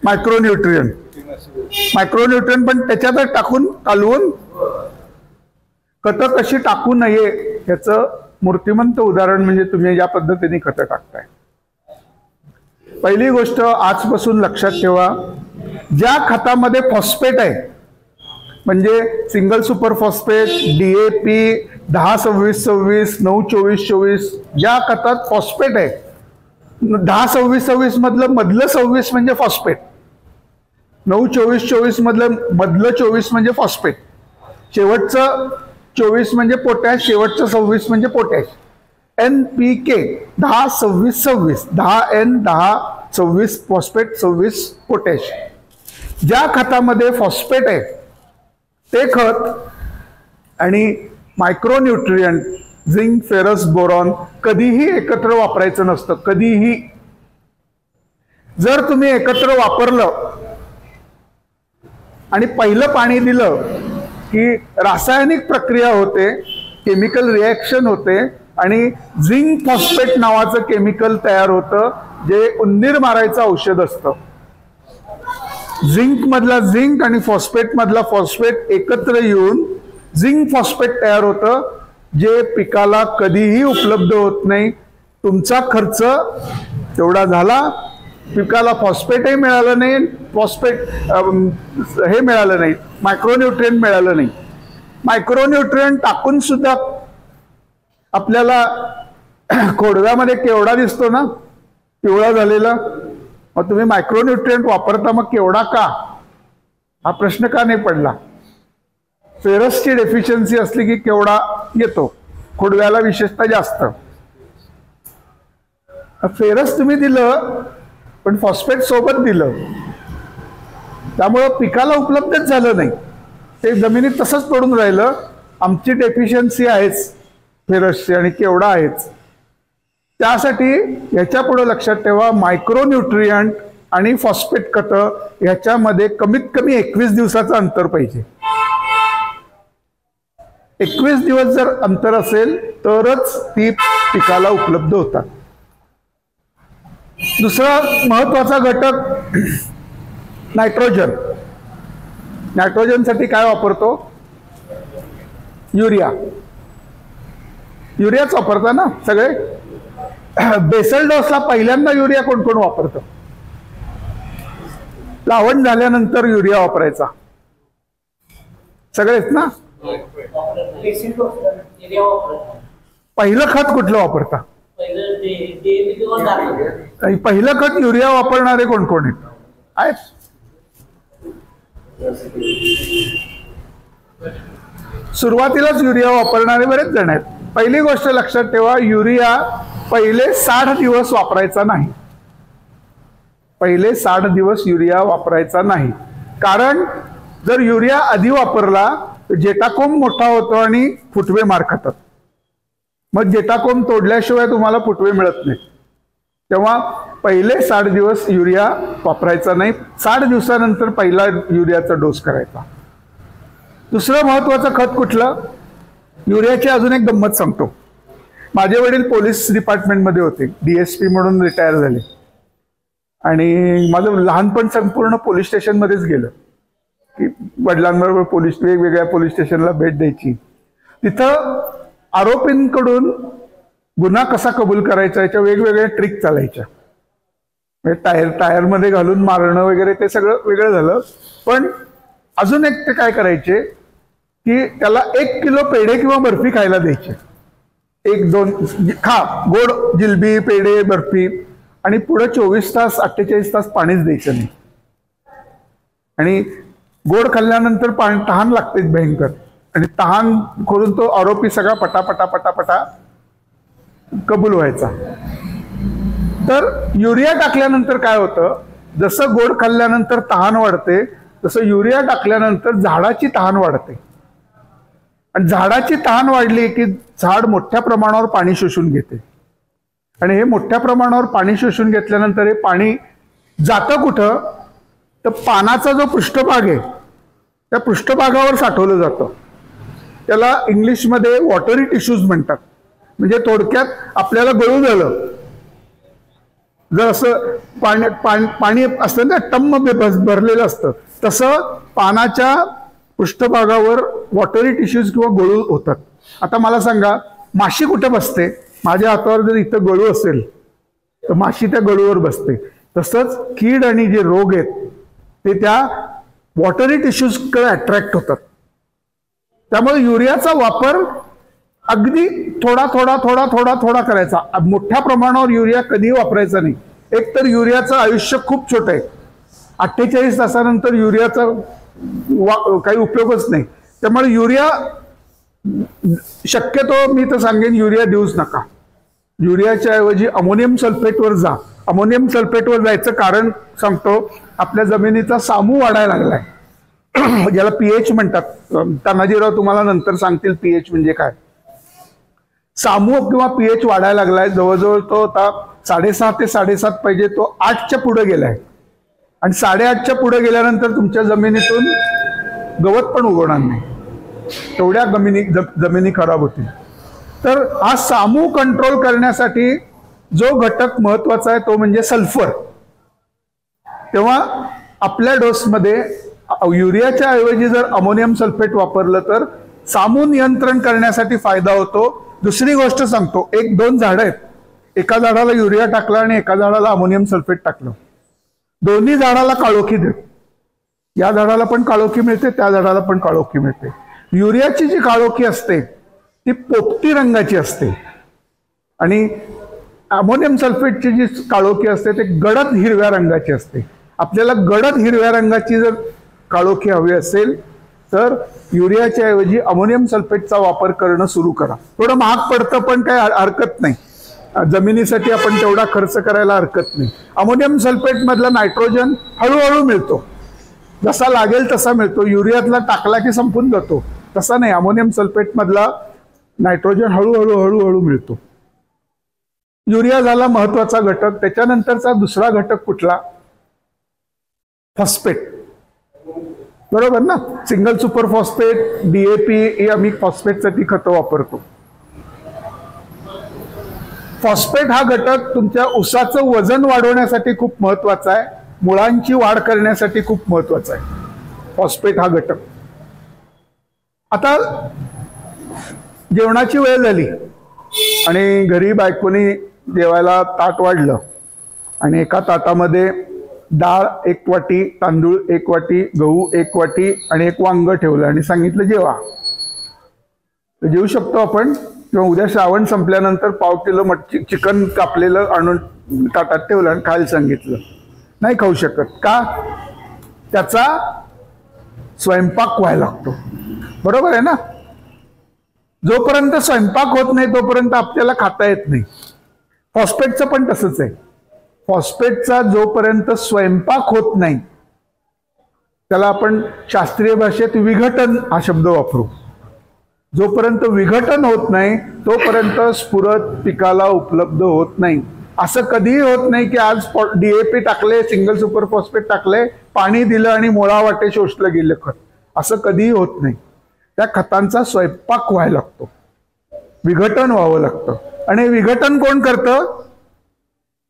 मायक्रोन्यूट्रिएंट. मायक्रोन्यूट्रिएंट पण त्याच्यातच टाकून कालवून. खतं कशी टाकू नये याचं मूर्तिमंत उदाहरण म्हणजे तुम्ही ज्या पद्धतीने खतं टाकताय. पहिली गोष्ट आजपासून लक्षात ठेवा, ज्या खतामध्ये फॉस्फेट आहे म्हणजे सिंगल सुपर फॉस्फेट, DAP 10-26-26, 9-24-24, ज्या खतात फॉस्फेट आहे, 10-26-26 मधलं 26 म्हणजे फॉस्फेट, 9-24-24 मधलं 24 म्हणजे फॉस्फेट, शेवटचं 24 म्हणजे पोटॅश, शेवटचं 26 म्हणजे potash. NPK 10-26-26, 10N 10-26 phosphate, 26 potash. ज्या खतामध्ये फॉस्फेट आहे ते खत आणि मायक्रोन्यूट्रिएंट झिंक, फेरस, बोरॉन कधीही एकत्र वापरायचं नसतं. कधीही जर तुम्ही एकत्र वापरलं आणि पहिलं पाणी दिलं की रासायनिक प्रक्रिया होते, केमिकल रिॲक्शन होते आणि झिंक फॉस्फेट नावाचं केमिकल तयार होतं जे उंदीर मारायचं औषध असतं. झिंक मधला झिंक आणि फॉस्फेट मधला फॉस्फेट एकत्र येऊन झिंक फॉस्फेट तयार होतं जे पिकाला कधीही उपलब्ध होत नाही. तुमचा खर्च तेवढा झाला, पिकाला फॉस्फेटही मिळालं नाही, फॉस्फेट हे मिळालं नाही, मायक्रोन्यूट्रिएंट मिळालं नाही. मायक्रोन्यूट्रिएंट टाकून सुद्धा आपल्याला खोडव्यामध्ये केवडा दिसतो ना, पिवळा झालेला. मग तुम्ही मायक्रोन्यूट्रिएंट वापरता, मग केवडा का? हा प्रश्न का नाही पडला? फेरसची डेफिशियन्सी असली की केवडा येतो, खोडव्याला विशेषतः जास्त. फेरस तुम्ही दिलं पण फॉस्फेट सोबत दिलं, त्यामुळं पिकाला उपलब्धच झालं नाही, ते जमिनीत तसंच पडून राहिलं. आमची डेफिशियन्सी आहेच फेरसची आणि केवडा आहेच, त्यासाठी याच्या पुढे लक्षात ठेवा, मायक्रोन्यूट्रियंट आणि फॉस्फेट खतं ह्याच्यामध्ये कमीत कमी 21 दिवसाचं अंतर पाहिजे. 21 दिवस जर अंतर असेल तरच ती पिकाला उपलब्ध होतात. दुसरा महत्वाचा घटक नायट्रोजन. नायट्रोजनसाठी काय वापरतो? युरिया. युरियाच वापरता ना सगळे. बेसल डोसला पहिल्यांदा युरिया कोण कोण वापरतं? लावण झाल्यानंतर युरिया वापरायचा सगळेच ना. पहिलं खत कुठलं वापरता? पहिलं खत युरिया वापरणारे कोण कोण आहेत? सुरुवातीलाच युरिया वापरणारे बरेच जण आहेत. पहिली गोष्ट लक्षात ठेवा, युरिया पहिले 60 दिवस वापरायचा नाही. पहिले 60 दिवस युरिया वापरायचा नाही. कारण जर युरिया आधी वापरला तर जेटाकोंब मोठा होतो आणि फुटवे मार खातात. मग जेटाकोंब तोडल्याशिवाय तुम्हाला फुटवे मिळत नाही. तेव्हा पहिले 60 दिवस युरिया वापरायचा नाही. 60 दिवसानंतर पहिला युरियाचा डोस करायचा. दुसरं महत्वाचं खत कुठलं? युरियाची अजून एक गंमत सांगतो. माझे वडील पोलीस डिपार्टमेंटमध्ये होते, DSP म्हणून रिटायर झाले. आणि माझं लहानपण संपूर्ण पोलीस स्टेशनमध्येच गेलं की वडिलांबरोबर वेगवेगळ्या पोलीस स्टेशनला भेट द्यायची. तिथं आरोपींकडून गुन्हा कसा कबूल करायचा याच्या वेगवेगळ्या ट्रिक चालायच्या. म्हणजे टायरमध्ये घालून मारणं वगैरे ते सगळं वेगळं झालं. पण अजून एक ते काय करायचे की त्याला 1 किलो पेढे किंवा बर्फी खायला द्यायचे. 1-2 खा, गोड जिलबी, पेढे, बर्फी, आणि पुढे 24 तास 48 तास पाणीच द्यायचं नाही. आणि गोड खाल्ल्यानंतर तहान लागते भयंकर. आणि तहान करून तो आरोपी सगळा पटापटा पटापटा कबूल व्हायचा. तर युरिया टाकल्यानंतर काय होतं, जसं गोड खाल्ल्यानंतर तहान वाढते तसं युरिया टाकल्यानंतर झाडाची तहान वाढते. आणि झाडाची तहान वाढली की झाड मोठ्या प्रमाणावर पाणी शोषून घेते. आणि हे मोठ्या प्रमाणावर पाणी शोषून घेतल्यानंतर हे पाणी जातं कुठं? तर पानाचा जो पृष्ठभाग आहे त्या पृष्ठभागावर साठवलं जातं. त्याला इंग्लिशमध्ये वॉटरी टिश्यूज म्हणतात. म्हणजे थोडक्यात आपल्याला गळू झालं जर असं पाणी असतं ना, टम्म भरलेलं असतं, तसं पानाच्या पृष्ठभागावर वॉटरी टिश्यूज किंवा गळू होतात. आता मला सांगा, माशी कुठे बसते? माझ्या हातावर जर इथं गळू असेल तर माशी त्या गळूवर बसते. तसंच कीड आणि जे रोग आहेत ते त्या वॉटरी टिश्यूजकडे अट्रॅक्ट होतात. त्यामुळे युरियाचा वापर अगदी थोडा थोडा थोडा थोडा थोडा करायचा. मोठ्या प्रमाणावर युरिया कधीही वापरायचा नाही. एक तर युरियाचं आयुष्य खूप छोटं आहे. 48 तासानंतर युरियाचा काही उपयोगच नाही. त्यामुळे युरिया शक्यतो मी तर सांगेन युरिया देऊच नका. युरियाच्या ऐवजी अमोनियम सल्फेटवर जा. अमोनियम सल्फेटवर जायचं कारण सांगतो, आपल्या जमिनीचा सामू वाढायला लागलाय, ज्याला pH म्हणतात. तानाजीराव तुम्हाला नंतर सांगतील pH म्हणजे काय. सामू किंवा pH वाढायला लागलाय. जवळजवळ तो आता 6.5 ते 7.5 पाहिजे, तो 8च्या पुढे गेलाय. आणि 8.5च्या पुढे गेल्यानंतर तुमच्या जमिनीतून गवत पण उगवणार नाही. तेवढ्या जमिनी खराब होतील. तर हा सामू कंट्रोल करण्यासाठी जो घटक महत्वाचा आहे तो म्हणजे सल्फर. तेव्हा आपल्या डोसमध्ये युरियाच्या ऐवजी जर अमोनियम सल्फेट वापरलं तर सामू नियंत्रण करण्यासाठी फायदा होतो. दुसरी गोष्ट सांगतो, 1-2 झाडं आहेत, एका झाडाला युरिया टाकला आणि एका झाडाला अमोनियम सल्फेट टाकलं, दोन्ही झाडाला काळोखी देत. या झाडाला पण काळोखी मिळते, त्या झाडाला पण काळोखी मिळते. युरियाची जी काळोखी असते ती पोपटी रंगाची असते आणि अमोनियम सल्फेटची जी काळोखी असते ते गडद हिरव्या रंगाची असते. आपल्याला गडद हिरव्या रंगाची जर काळोखी हवी असेल तर युरियाच्या ऐवजी अमोनियम सल्फेटचा वापर करणं सुरू करा. थोडं महाग पडतं पण काही हरकत नाही. जमिनीसाठी आपण तेवढा खर्च करायला हरकत नाही. अमोनियम सल्फेट मधला नायट्रोजन हळूहळू मिळतो, जसा लागेल तसा मिळतो. युरियातला टाकला की संपून जातो, तसा नाही. अमोनियम सल्फेट मधला नायट्रोजन हळूहळू हळूहळू मिळतो. युरिया झाला महत्वाचा घटक. त्याच्यानंतरचा दुसरा घटक कुठला? फॉस्फेट. बरोबर ना? सिंगल सुपर फॉस्फेट, DAP ही आम्ही फॉस्फेटसाठी खतं वापरतो. फॉस्फेट हा घटक तुमच्या ऊसाचं वजन वाढवण्यासाठी खूप महत्वाचा आहे, मुळांची वाढ करण्यासाठी खूप महत्वाचा आहे फॉस्फेट हा घटक. आता जेवणाची वेळ झाली आणि घरी बायकोनी जेवायला ताट वाढलं आणि एका ताटामध्ये डाळ 1 वाटी, तांदूळ 1 वाटी, गहू 1 वाटी आणि 1 वांग ठेवलं आणि सांगितलं जेवा. जेवू शकतो आपण, किंवा उद्या श्रावण संपल्यानंतर पाव किलो चिकन कापलेलं आणून ताटात ठेवलं आणि खायला सांगितलं. नाही खाऊ शकत. का? त्याचा स्वयंपाक व्हायला लागतो. बरोबर आहे ना? जोपर्यंत स्वयंपाक होत नाही तोपर्यंत आपल्याला खाता येत नाही. फॉस्फेटचं पण तसंच आहे. फॉस्फेटचा जोपर्यंत स्वयंपाक होत नाही, त्याला आपण शास्त्रीय भाषेत विघटन हा शब्द वापरू. जोपर्यंत विघटन होत नाही तोपर्यंत स्फुरत पिकाला उपलब्ध होत नाही. असं कधीही होत नाही की आज DAP टाकले, सिंगल सुपर फॉस्फेट टाकले, पाणी दिलं आणि मुळा वाटे शोषलं गेलं खत. असं कधीही होत नाही. त्या खतांचा स्वयंपाक व्हायला लागतो, विघटन व्हावं लागतं. आणि विघटन कोण करतं?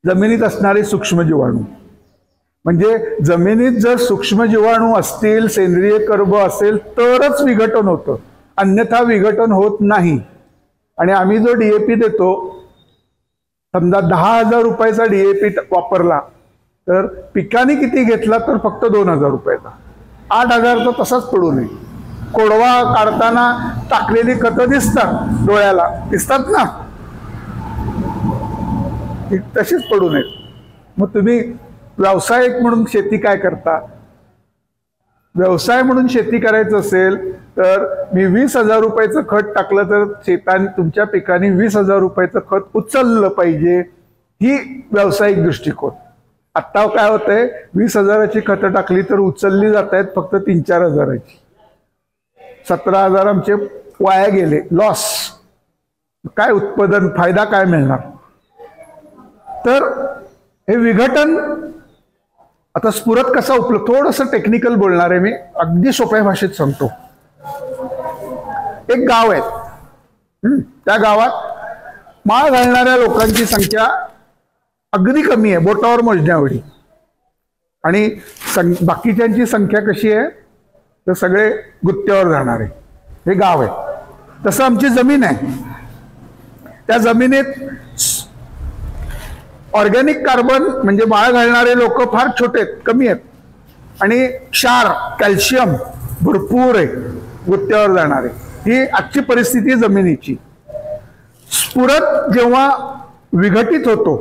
जमिनीत असणारे सूक्ष्म जीवाणू. म्हणजे जमिनीत जर सूक्ष्म जीवाणू असतील, सेंद्रिय कर्ब असेल तरच विघटन होतं, अन्यथा विघटन होत नाही. आणि आम्ही जो DAP देतो, समजा 10,000 रुपयाचा DAP वापरला तर पिकाने किती घेतला तर फक्त 2,000 रुपयाचा. 8,000 तर तसाच पडू नये. कोडवा काढताना टाकलेली खतं दिसतात, डोळ्याला दिसतात ना, तशीच पडू नये. मग तुम्ही व्यावसायिक म्हणून शेती काय करता? व्यवसाय म्हणून शेती करायचं असेल तर मी 20,000 रुपयाचं खत टाकलं तर शेताने तुमच्या पिकाने 20,000 रुपयाचं खत उचललं पाहिजे. ही व्यावसायिक दृष्टिकोन. आत्ता काय होतंय, 20,000ची खतं टाकली तर उचलली जात आहेत फक्त 3-4 हजाराची. 17,000 आमचे वाया गेले, लॉस. काय उत्पादन, फायदा काय मिळणार? तर हे विघटन. आता स्फुरत कसा उपलब्ध, थोडंसं टेक्निकल बोलणार आहे मी, अगदी सोप्या भाषेत सांगतो. एक गाव आहे, त्या गावात माळ घालणाऱ्या लोकांची संख्या अगदी कमी आहे, बोटावर मोजण्याएवढी. आणि बाकीच्यांची संख्या कशी आहे तर सगळे गुत्त्यावर जाणारे. हे गाव आहे. तसं आमची जमीन आहे. त्या जमिनीत ऑर्गॅनिक कार्बन म्हणजे माळ घालणारे लोक फार छोटे आहेत, कमी आहेत. आणि क्षार, कॅल्शियम भरपूर आहे, गुत्त्यावर जाणारे. ही आजची परिस्थिती जमिनीची. स्फुरत जेव्हा विघटित होतो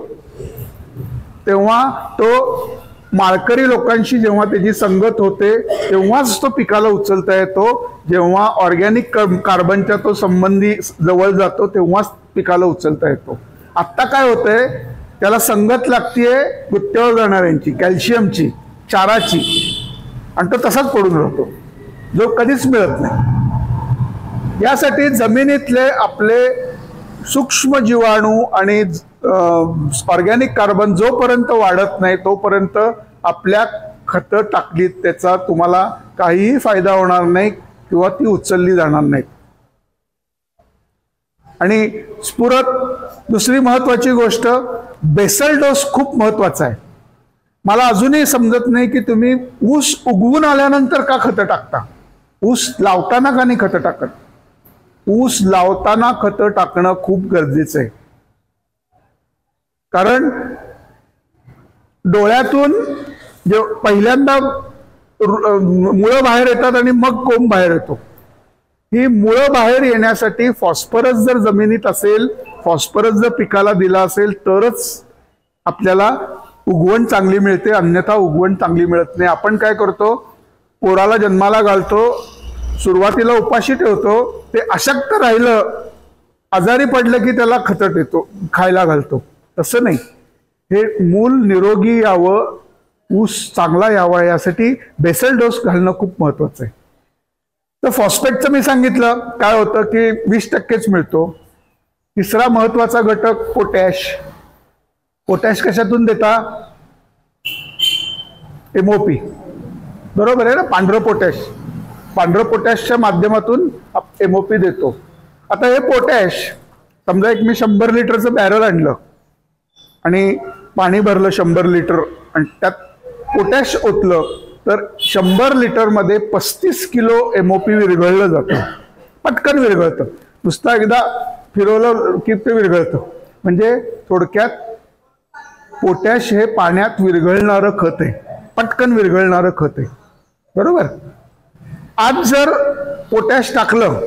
तेव्हा तो माळकरी लोकांशी जेव्हा त्याची संगत होते तेव्हाच तो पिकाला उचलता येतो. जेव्हा ऑर्गॅनिक कार्बनच्या तो संबंधी जवळ जातो तेव्हाच पिकाला उचलता येतो. आत्ता काय होतंय, त्याला संगत लागतीये गुत्त्यावर जाणाऱ्यांची, कॅल्शियमची, क्षाराची, आणि तो तसाच पडून राहतो, जो कधीच मिळत नाही. यासाठी जमिनीतले आपले सूक्ष्म जीवाणू आणि ऑर्गॅनिक कार्बन जोपर्यंत वाढत नाही तोपर्यंत आपल्या खतं टाकलीत त्याचा तुम्हाला काहीही फायदा होणार नाही किंवा ती उचलली जाणार नाही. आणि स्फुरत, दुसरी महत्वाची गोष्ट, बेसल डोस खूप महत्वाचा आहे. मला अजूनही समजत नाही की तुम्ही ऊस उगवून आल्यानंतर का खतं टाकता. ऊस लावताना का नाही खतं टाकत? ऊस लावताना खतं टाकणं खूप गरजेचं आहे. कारण डोळ्यातून जे पहिल्यांदा मुळं बाहेर येतात आणि मग कोंब बाहेर येतो. ही मुळं बाहेर येण्यासाठी फॉस्फरस जर जमिनीत असेल, फॉस्फरस जर पिकाला दिला असेल तरच आपल्याला उगवण चांगली मिळते, अन्यथा उगवण चांगली मिळत नाही. आपण काय करतो, पोराला जन्माला घालतो, सुरुवातीला उपाशी ठेवतो, ते अशक्त राहिलं, आजारी पडलं की त्याला खतं देतो, खायला घालतो. तसं नाही. हे मूल निरोगी यावं, ऊस चांगला यावा, यासाठी बेसल डोस घालणं खूप महत्वाचं आहे. तर फॉस्फेटचं मी सांगितलं काय होतं की 20%च मिळतो. तिसरा महत्वाचा घटक पोटॅश. पोटॅश कशातून देता? एमओपी, बरोबर आहे ना? पांढरं पोटॅशच्या माध्यमातून एमओपी देतो. आता हे पोटॅश समजा एक मी 100 लिटरचं बॅरल आणलं आणि पाणी भरलं 100 लिटर आणि त्यात पोटॅश ओतलं तर 100 लिटरमध्ये 35 किलो एमओपी विरघळलं जातं. पटकन विरघळतं, नुसतं एकदा फिरवलं की ते विरघळतं. म्हणजे थोडक्यात पोटॅश हे पाण्यात विरघळणारं खत आहे, पटकन विरघळणारं खत आहे, बरोबर. आज जर पोटॅश टाकलं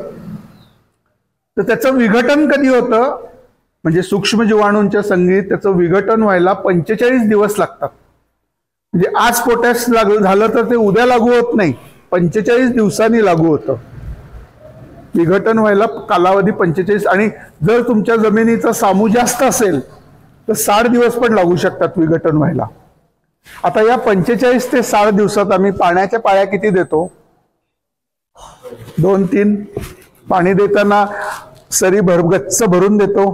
तर त्याचं विघटन कधी होतं? म्हणजे सूक्ष्म जीवाणूंच्या संगीत त्याचं विघटन व्हायला 45 दिवस लागतात. म्हणजे आज पोटॅश झालं तर ते उद्या लागू होत नाही, 45 दिवसांनी लागू होतं. विघटन व्हायला कालावधी 45. आणि जर तुमच्या जमिनीचा सामू जास्त असेल तर 60 दिवस पण लागू शकतात विघटन व्हायला. आता या 45 ते 60 दिवसात आम्ही पाण्याच्या पाळ्या किती देतो? 2-3. पाणी देताना सरी गच्च भरून देतो.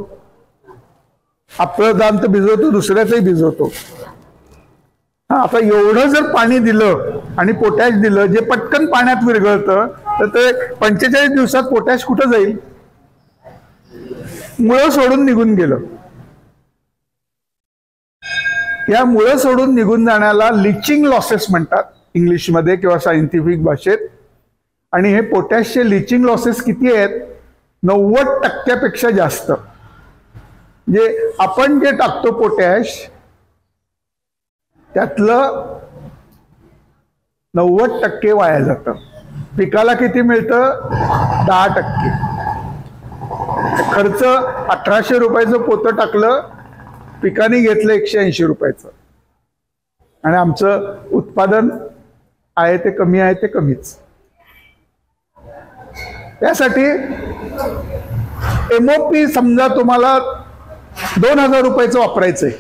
आपलं दाम तर भिजवतो, दुसऱ्याचंही भिजवतो. आता एवढं जर पाणी दिलं आणि पोटॅश दिलं जे पटकन पाण्यात विरघळतं तर ते 45 दिवसात पोटॅश कुठं जाईल? मुळं सोडून निघून गेलं. या मुळं सोडून निघून जाण्याला लिचिंग लॉसेस म्हणतात इंग्लिशमध्ये किंवा सायंटिफिक भाषेत. आणि हे पोटॅशचे लिचिंग लॉसेस किती आहेत? 90% जास्त. म्हणजे आपण जे टाकतो पोटॅश त्यातलं 90% वाया जातं. पिकाला किती मिळतं? 10%. खर्च 1800 रुपयाचं पोतं टाकलं, पिकाने घेतलं 180 रुपयाचं. आणि आमचं उत्पादन आहे ते कमी आहे ते कमीच. त्यासाठी एमओपी समजा तुम्हाला 2000 रुपयाचं वापरायचंय,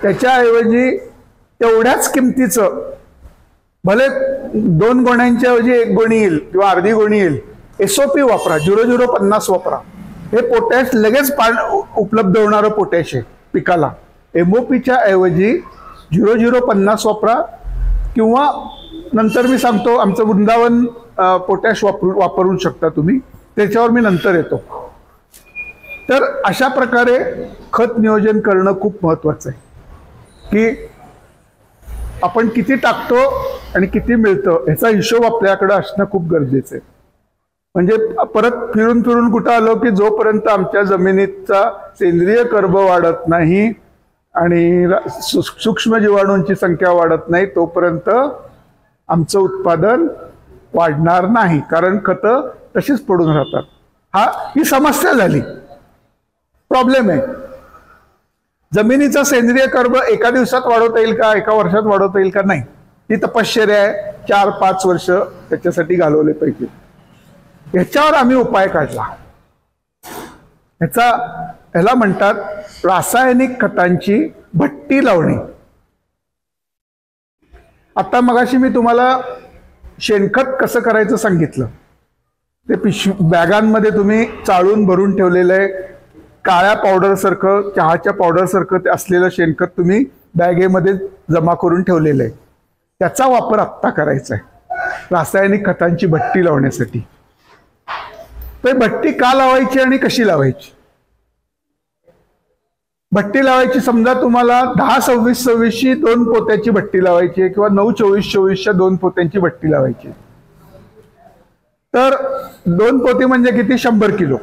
त्याच्याऐवजी तेवढ्याच किमतीचं भले 2 गोण्यांच्या ऐवजी 1 गोणी येईल किंवा अर्धी गोणी येईल, एसओपी वापरा, 0050 वापरा. हे पोटॅश लगेच उपलब्ध होणारं पोटॅश आहे पिकाला. एमओपीच्या ऐवजी 0050 वापरा. किंवा नंतर मी सांगतो आमचं वृंदावन पोटॅश वापरू शकता तुम्ही, त्याच्यावर मी नंतर येतो. तर अशा प्रकारे खत नियोजन करणं खूप महत्वाचं आहे की आपण किती टाकतो आणि किती मिळतं ह्याचा हिशोब आपल्याकडे असणं खूप गरजेचं आहे. म्हणजे परत फिरून फिरून कुठं आलो की जोपर्यंत आमच्या जमिनीचा सेंद्रिय कर्ब वाढत नाही आणि सूक्ष्म जीवाणूंची संख्या वाढत नाही तोपर्यंत आमचं उत्पादन वाढणार नाही, कारण खतं तशीच पडून राहतात. ही समस्या झाली, प्रॉब्लेम आहे. जमिनीचा सेंद्रिय कर्ब एका दिवसात वाढवता येईल का? एका वर्षात वाढवता येईल का? नाही. ही तपश्चर्या आहे. 4-5 वर्ष त्याच्यासाठी घालवले पाहिजे. ह्याच्यावर आम्ही उपाय काढला. ह्याला म्हणतात रासायनिक खतांची भट्टी लावणे. आता मगाशी मी तुम्हाला शेणखत कसं करायचं सांगितलं. ते बॅगांमध्ये तुम्ही चाळून भरून ठेवलेलं आहे, काळ्या पावडर सारखं, चहाच्या पावडर सारखं ते असलेलं शेणखत तुम्ही बॅगेमध्ये जमा करून ठेवलेलं आहे. त्याचा वापर आत्ता करायचा आहे रासायनिक खतांची भट्टी लावण्यासाठी. तर भट्टी का लावायची आणि कशी लावायची? भट्टी लावायची समजा तुम्हाला 10-26-26ची 2 पोत्याची भट्टी लावायची आहे किंवा 9-24-24च्या 2 पोत्यांची भट्टी लावायची. तर 2 पोती म्हणजे किती? 100 किलो.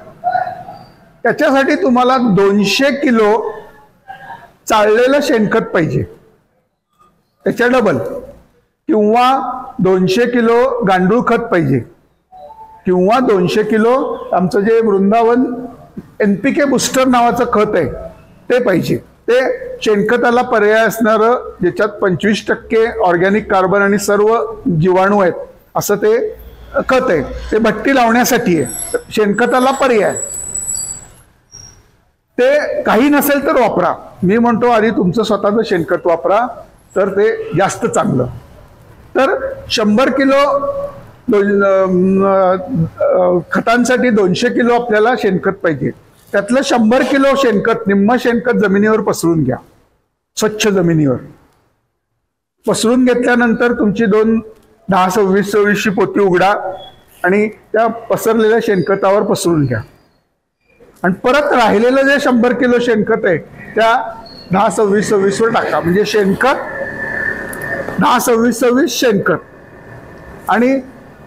त्याच्यासाठी तुम्हाला 200 किलो चाळलेलं शेणखत पाहिजे, त्याच्या डबल. किंवा 200 किलो गांडूळ खत पाहिजे, किंवा 200 किलो आमचं जे वृंदावन NPK बूस्टर नावाचं खत आहे ते पाहिजे. ते शेणखताला पर्याय असणारं, ज्याच्यात 25% ऑर्गॅनिक कार्बन आणि सर्व जीवाणू आहेत असं ते खत आहे. ते भट्टी लावण्यासाठी आहे, शेणखताला पर्याय. ते काही नसेल तर वापरा. मी म्हणतो आधी तुमचं स्वतःचं शेणखत वापरा, तर ते जास्त चांगलं. तर 100 किलो खतांसाठी 200 किलो आपल्याला शेणखत पाहिजे. त्यातलं 100 किलो शेणखत, निम्म शेणखत जमिनीवर पसरून घ्या, स्वच्छ जमिनीवर पसरून घेतल्यानंतर तुमची 10-26-26 पोती उघडा आणि त्या पसरलेल्या शेणखतावर पसरून घ्या आणि परत राहिलेलं जे 100 किलो शेणखत आहे त्या 10-26-26 वर टाका. म्हणजे शेणखत 10-26-26 शेणखत आणि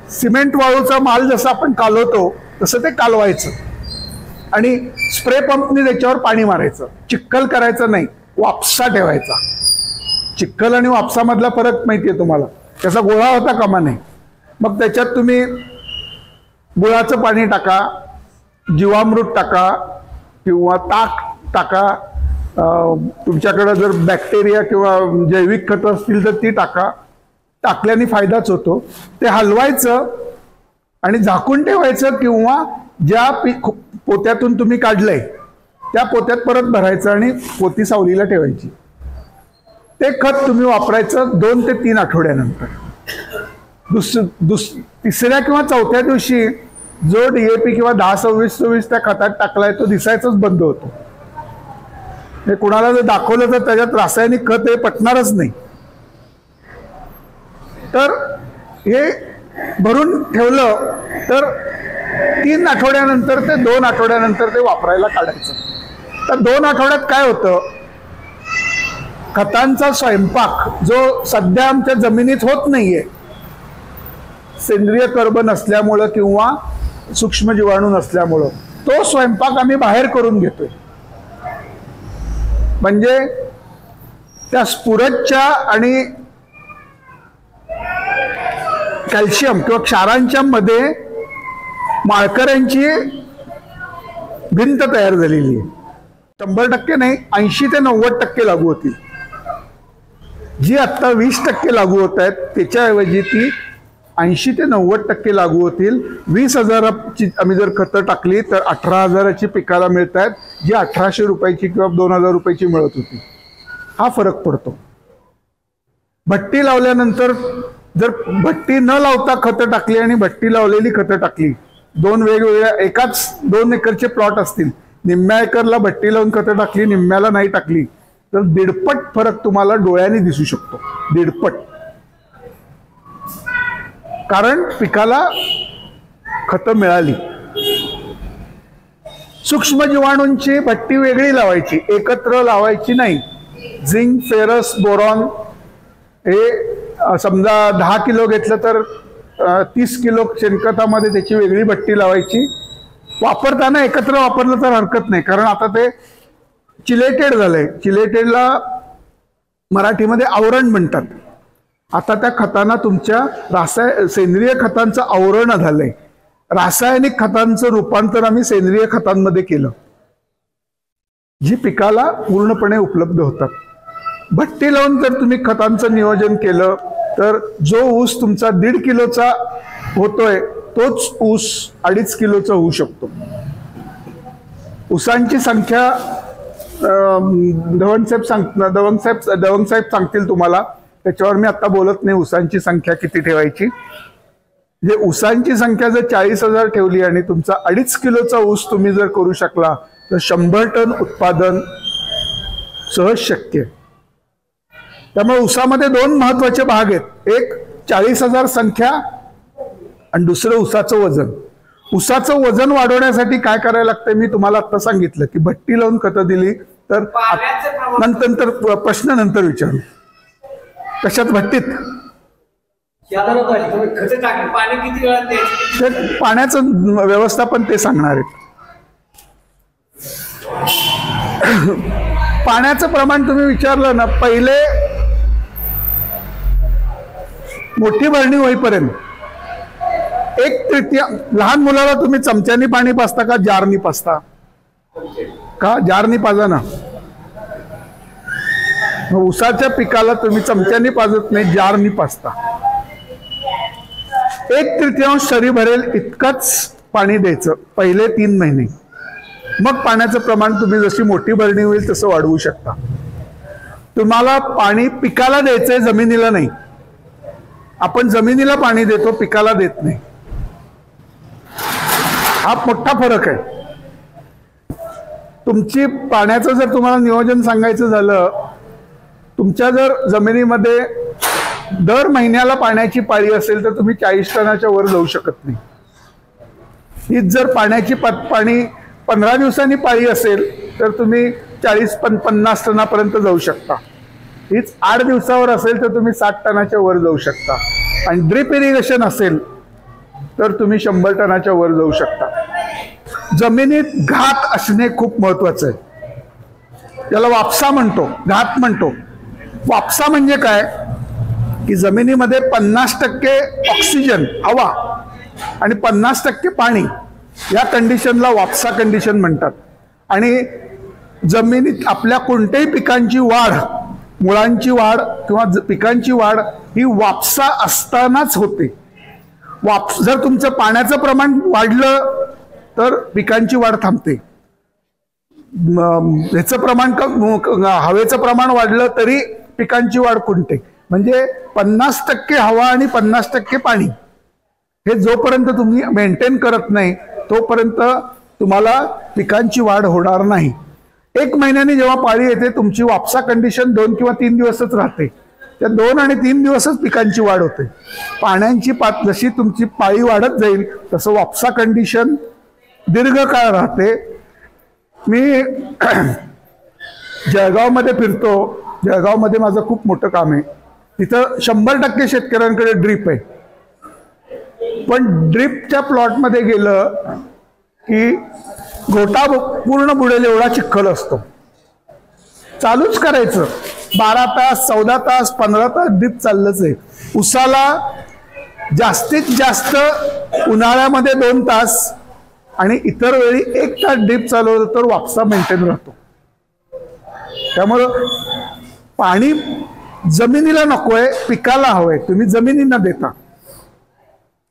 सिमेंट वाळूचा माल जसा आपण कालवतो तसं ते कालवायचं आणि स्प्रे पंपने त्याच्यावर पाणी मारायचं. चिखल करायचं नाही, वापसा ठेवायचा. चिखल आणि वापसामधला फरक माहितीये तुम्हाला, त्याचा गोळा होता कामा नये. मग त्याच्यात तुम्ही गुळाचं पाणी टाका, जीवामृत टाका किंवा ताक टाका. तुमच्याकडे जर बॅक्टेरिया किंवा जैविक खतं असतील तर ती टाका. टाकल्याने फायदाच होतो. ते हलवायचं आणि झाकून ठेवायचं किंवा ज्या पोत्यातून तुम्ही काढलंय त्या पोत्यात परत भरायचं आणि पोती सावलीला ठेवायची. ते खत तुम्ही वापरायचं 2 ते 3 आठवड्यानंतर. तिसऱ्या किंवा चौथ्या दिवशी जो DAP किंवा 10-26-26 त्या खतात टाकलाय तो दिसायचाच बंद होतो. हे कुणाला जर दाखवलं तर त्याच्यात रासायनिक खत हे पटणारच नाही. तर हे भरून ठेवलं तर 3 आठवड्यानंतर ते 2 आठवड्यानंतर ते वापरायला काढायचं. तर 2 आठवड्यात काय होतं, खतांचा स्वयंपाक जो सध्या आमच्या जमिनीत होत नाहीये, सेंद्रिय कर्ब नसल्यामुळं किंवा सूक्ष्म जीवाणू नसल्यामुळं, तो स्वयंपाक आम्ही बाहेर करून घेतोय. म्हणजे त्या स्फुरदच्या आणि कॅल्शियम किंवा क्षारांच्या मध्ये माळकऱ्यांची भिंत तयार झालेली आहे. 100% नाही, 80 ते 90% लागू होतील. जी आता 20% लागू होत आहेत त्याच्याऐवजी ती 80 ते 90% लागू होतील. 20,000ची आम्ही जर खतं टाकली तर 18,000ची पिकाला मिळत आहेत, जी 1,800 रुपयाची किंवा 2,000 रुपयाची मिळत होती. हा फरक पडतो. भट्टी लावल्यानंतर जर भट्टी न लावता खतं टाकली आणि भट्टी लावलेली खतं टाकली, 2 वेगवेगळ्या एकाच 2 एकरचे प्लॉट असतील, निम्म्या एकरला भट्टी लावून खतं टाकली, निम्म्याला नाही टाकली, तर 1.5 फरक तुम्हाला डोळ्यांनी दिसू शकतो. 1.5. कारण पिकाला खतं मिळाली. सूक्ष्म जीवाणूंची भट्टी वेगळी लावायची, एकत्र लावायची नाही. झिंक, फेरस, बोरॉन हे समजा 10 किलो घेतलं तर 30 किलो शेणखतामध्ये त्याची वेगळी भट्टी लावायची. वापरताना एकत्र वापरलं तर हरकत नाही, कारण आता ते चिलेटेड झालंय. चिलेटेडला मराठीमध्ये आवरण म्हणतात. आता त्या खतांना तुमच्या सेंद्रिय खतांचं आवरण झालंय. रासायनिक खतांचं रूपांतर आम्ही सेंद्रिय खतांमध्ये केलं, जी पिकाला पूर्णपणे उपलब्ध होतात. भट्टी लावून जर तुम्ही खतांचं नियोजन केलं तर जो ऊस तुमचा 1.5 किलोचा होतोय तोच ऊस 2.5 किलोचा होऊ शकतो. ऊसांची संख्या दवंग साहेब सांगतील तुम्हाला, त्याच्यावर मी आता बोलत नाही. ऊसांची संख्या किती ठेवायची, म्हणजे ऊसांची संख्या जर 40,000 ठेवली आणि तुमचा 2.5 किलोचा ऊस तुम्ही जर करू शकला तर 100 टन उत्पादन सहज शक्य आहे. त्यामुळे ऊसामध्ये 2 महत्वाचे भाग आहेत. एक 40,000 संख्या आणि दुसरं ऊसाचं वजन. ऊसाचं वजन वाढवण्यासाठी काय करायला लागतंय मी तुम्हाला आता सांगितलं की भट्टी लावून खतं दिली तर नंतर प्रश्न नंतर विचारू. कशात? भट्टीत. पाण्याचं व्यवस्थापन ते सांगणार आहेत. पाण्याचं प्रमाण तुम्ही विचारलं ना, पहिले मोठी भरणी होईपर्यंत 1/3 लहान मुलाला तुम्ही चमच्यानी पाणी पाजता का जारनी पाजता? का जारनी पाजा ना. ऊसाच्या पिकाला तुम्ही चमच्यानी पाजत नाही, जारनी पाजता. 1/3 सरी भरेल इतकंच पाणी द्यायचं पहिले 3 महिने. मग पाण्याचं प्रमाण तुम्ही जशी मोठी भरणी होईल तसं वाढवू शकता. तुम्हाला पाणी पिकाला द्यायचंय, जमिनीला नाही. आपण जमिनीला पाणी देतो, पिकाला देत नाही. हा मोठा फरक आहे. तुमची पाण्याचं जर तुम्हाला नियोजन सांगायचं झालं, तुमच्या जर जमिनीमध्ये दर महिन्याला पाण्याची पाळी असेल तर तुम्ही 40 टनाच्या वर जाऊ शकत नाही. हीच जर पाण्याची पाणी 15 दिवसांनी पाळी असेल तर तुम्ही 40-50 टनापर्यंत जाऊ शकता. हीच 8 दिवसावर असेल तर तुम्ही 60 टनाच्या वर जाऊ शकता. आणि ड्रिप इरिगेशन असेल तर तुम्ही 100 टनाच्या वर जाऊ शकता. जमिनीत घात असणे खूप महत्वाचं आहे. याला वापसा म्हणतो, घात म्हणतो. वापसा म्हणजे काय की जमिनीमध्ये 50% ऑक्सिजन हवा आणि 50% पाणी, या कंडिशनला वापसा कंडिशन म्हणतात. आणि जमिनीत आपल्या कोणत्याही पिकांची वाढ, मुळांची वाढ किंवा पिकांची वाढ ही वापसा असतानाच होते. जर तुमचं पाण्याचं प्रमाण वाढलं तर पिकांची वाढ थांबते. ह्याचं प्रमाण हवेचं प्रमाण वाढलं तरी पिकांची वाढ खुंटते. म्हणजे 50% हवा आणि 50% पाणी हे जोपर्यंत तुम्ही मेंटेन करत नाही तोपर्यंत तुम्हाला पिकांची वाढ होणार नाही. 1 महिन्याने जेव्हा पाळी येते तुमची वापसा कंडिशन 2 किंवा 3 दिवसच राहते. त्या 2 आणि 3 दिवसच पिकांची वाढ होते. पाण्याची जशी तुमची पाळी वाढत जाईल तसं वापसा कंडिशन दीर्घकाळ राहते. मी जळगावमध्ये फिरतो. जळगावमध्ये माझं खूप मोठं काम आहे. तिथं 100% शेतकऱ्यांकडे ड्रीप आहे. पण ड्रीपच्या प्लॉटमध्ये गेलं की गोटा पूर्ण बुडेल एवढा चिखल असतो. चालूच करायचं 12 तास 14 तास 15 तास ड्रीप चाललंच आहे. उसाला जास्तीत जास्त उन्हाळ्यामध्ये 2 तास आणि इतर वेळी 1 तास ड्रीप चालवलं तर वापसा मेंटेन राहतो. त्यामुळं पाणी जमिनीला नकोय, पिकाला हवंय. तुम्ही जमिनींना देता.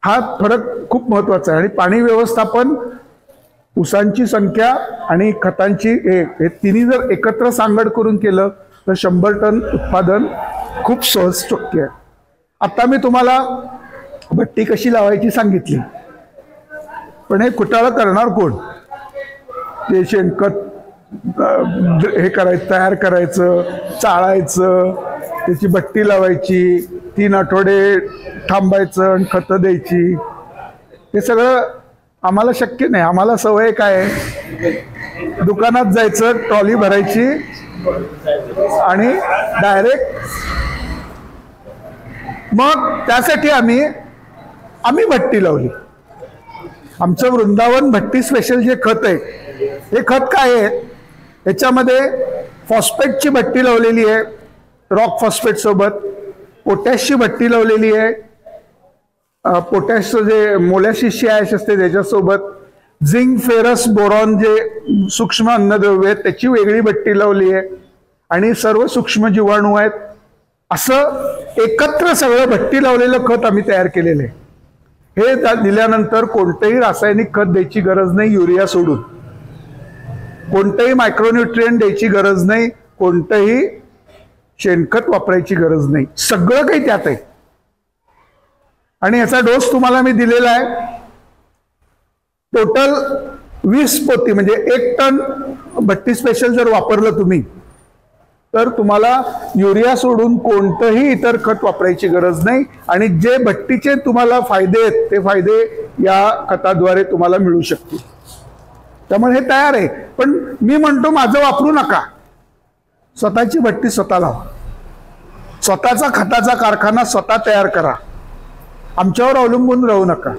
हा फरक खूप महत्वाचा आहे. आणि पाणी व्यवस्थापन, ऊसांची संख्या आणि खतांची हे तिन्ही जर एकत्र सांगड करून केलं तर 100 टन उत्पादन खूप सहज शक्य आहे. आता मी तुम्हाला भट्टी कशी लावायची सांगितली, पण हे कुटाळं करणार कोण? ते शेणखत हे करायचं, तयार करायचं, चाळायचं, त्याची भट्टी लावायची, 3 आठवडे थांबायचं आणि खतं द्यायची. हे सगळं आम्हाला शक्य नाही. आम्हाला सवय काय आहे, दुकानात जायचं, ट्रॉली भरायची आणि डायरेक्ट. मग त्यासाठी आम्ही भट्टी लावली. आमचं वृंदावन भट्टी स्पेशल जे खत आहे, हे खत काय आहे, याच्यामध्ये फॉस्फेटची भट्टी लावलेली आहे, रॉक फॉस्फेट सोबत पोटॅशची भट्टी लावलेली आहे, पोटॅशचं जे मोलॅसिसची ॲश असते त्याच्यासोबत झिंक फेरस बोरॉन जे सूक्ष्म अन्नद्रव्य आहेत त्याची वेगळी भट्टी लावली आहे, आणि सर्व सूक्ष्म जीवाणू आहेत. असं एकत्र सगळं भट्टी लावलेलं खत आम्ही तयार केलेलं आहे. हे दिल्यानंतर कोणतेही रासायनिक खत द्यायची गरज नाही, युरिया सोडून कोणतेही मायक्रोन्यूट्रिएंट द्यायची गरज नाही, कोणतंही शेणखत वापरायची गरज नाही. सगळं काही त्यात आहे. आणि याचा डोस तुम्हाला मी दिलेला आहे. टोटल 20 पोती म्हणजे 1 टन भट्टी स्पेशल जर वापरलं तुम्ही तर तुम्हाला युरिया सोडून कोणतंही इतर खत वापरायची गरज नाही. आणि जे भट्टीचे तुम्हाला फायदे आहेत ते फायदे या खताद्वारे तुम्हाला मिळू शकतील. त्यामुळे हे तयार आहे. पण मी म्हणतो माझं वापरू नका, स्वतःची भट्टी स्वतः लावा, स्वतःचा खताचा कारखाना स्वतः तयार करा, आमच्यावर अवलंबून राहू नका.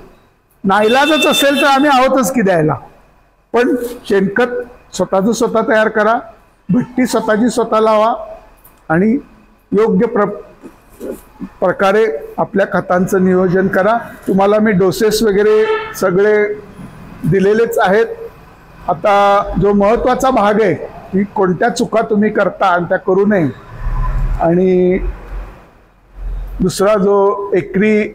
नाईलाजच असेल तर आम्ही आहोतच की द्यायला, पण शेणखत स्वतःचं स्वतः तयार करा, भट्टी स्वतःची स्वतः लावा आणि योग्य प्रकारे आपल्या खतांचं नियोजन करा. तुम्हाला मी डोसेस वगैरे सगळे दिलेलेच आहेत. आता जो महत्त्वाचा भाग आहे की कोणत्या चुका तुम्ही करता आणि त्या करू नये, आणि दुसरा जो एकरी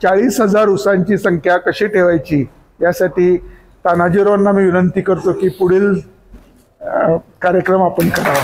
40,000 ऊसांची संख्या कशी ठेवायची यासाठी तानाजीरावांना मी विनंती करतो की पुढील कार्यक्रम आपण करावा.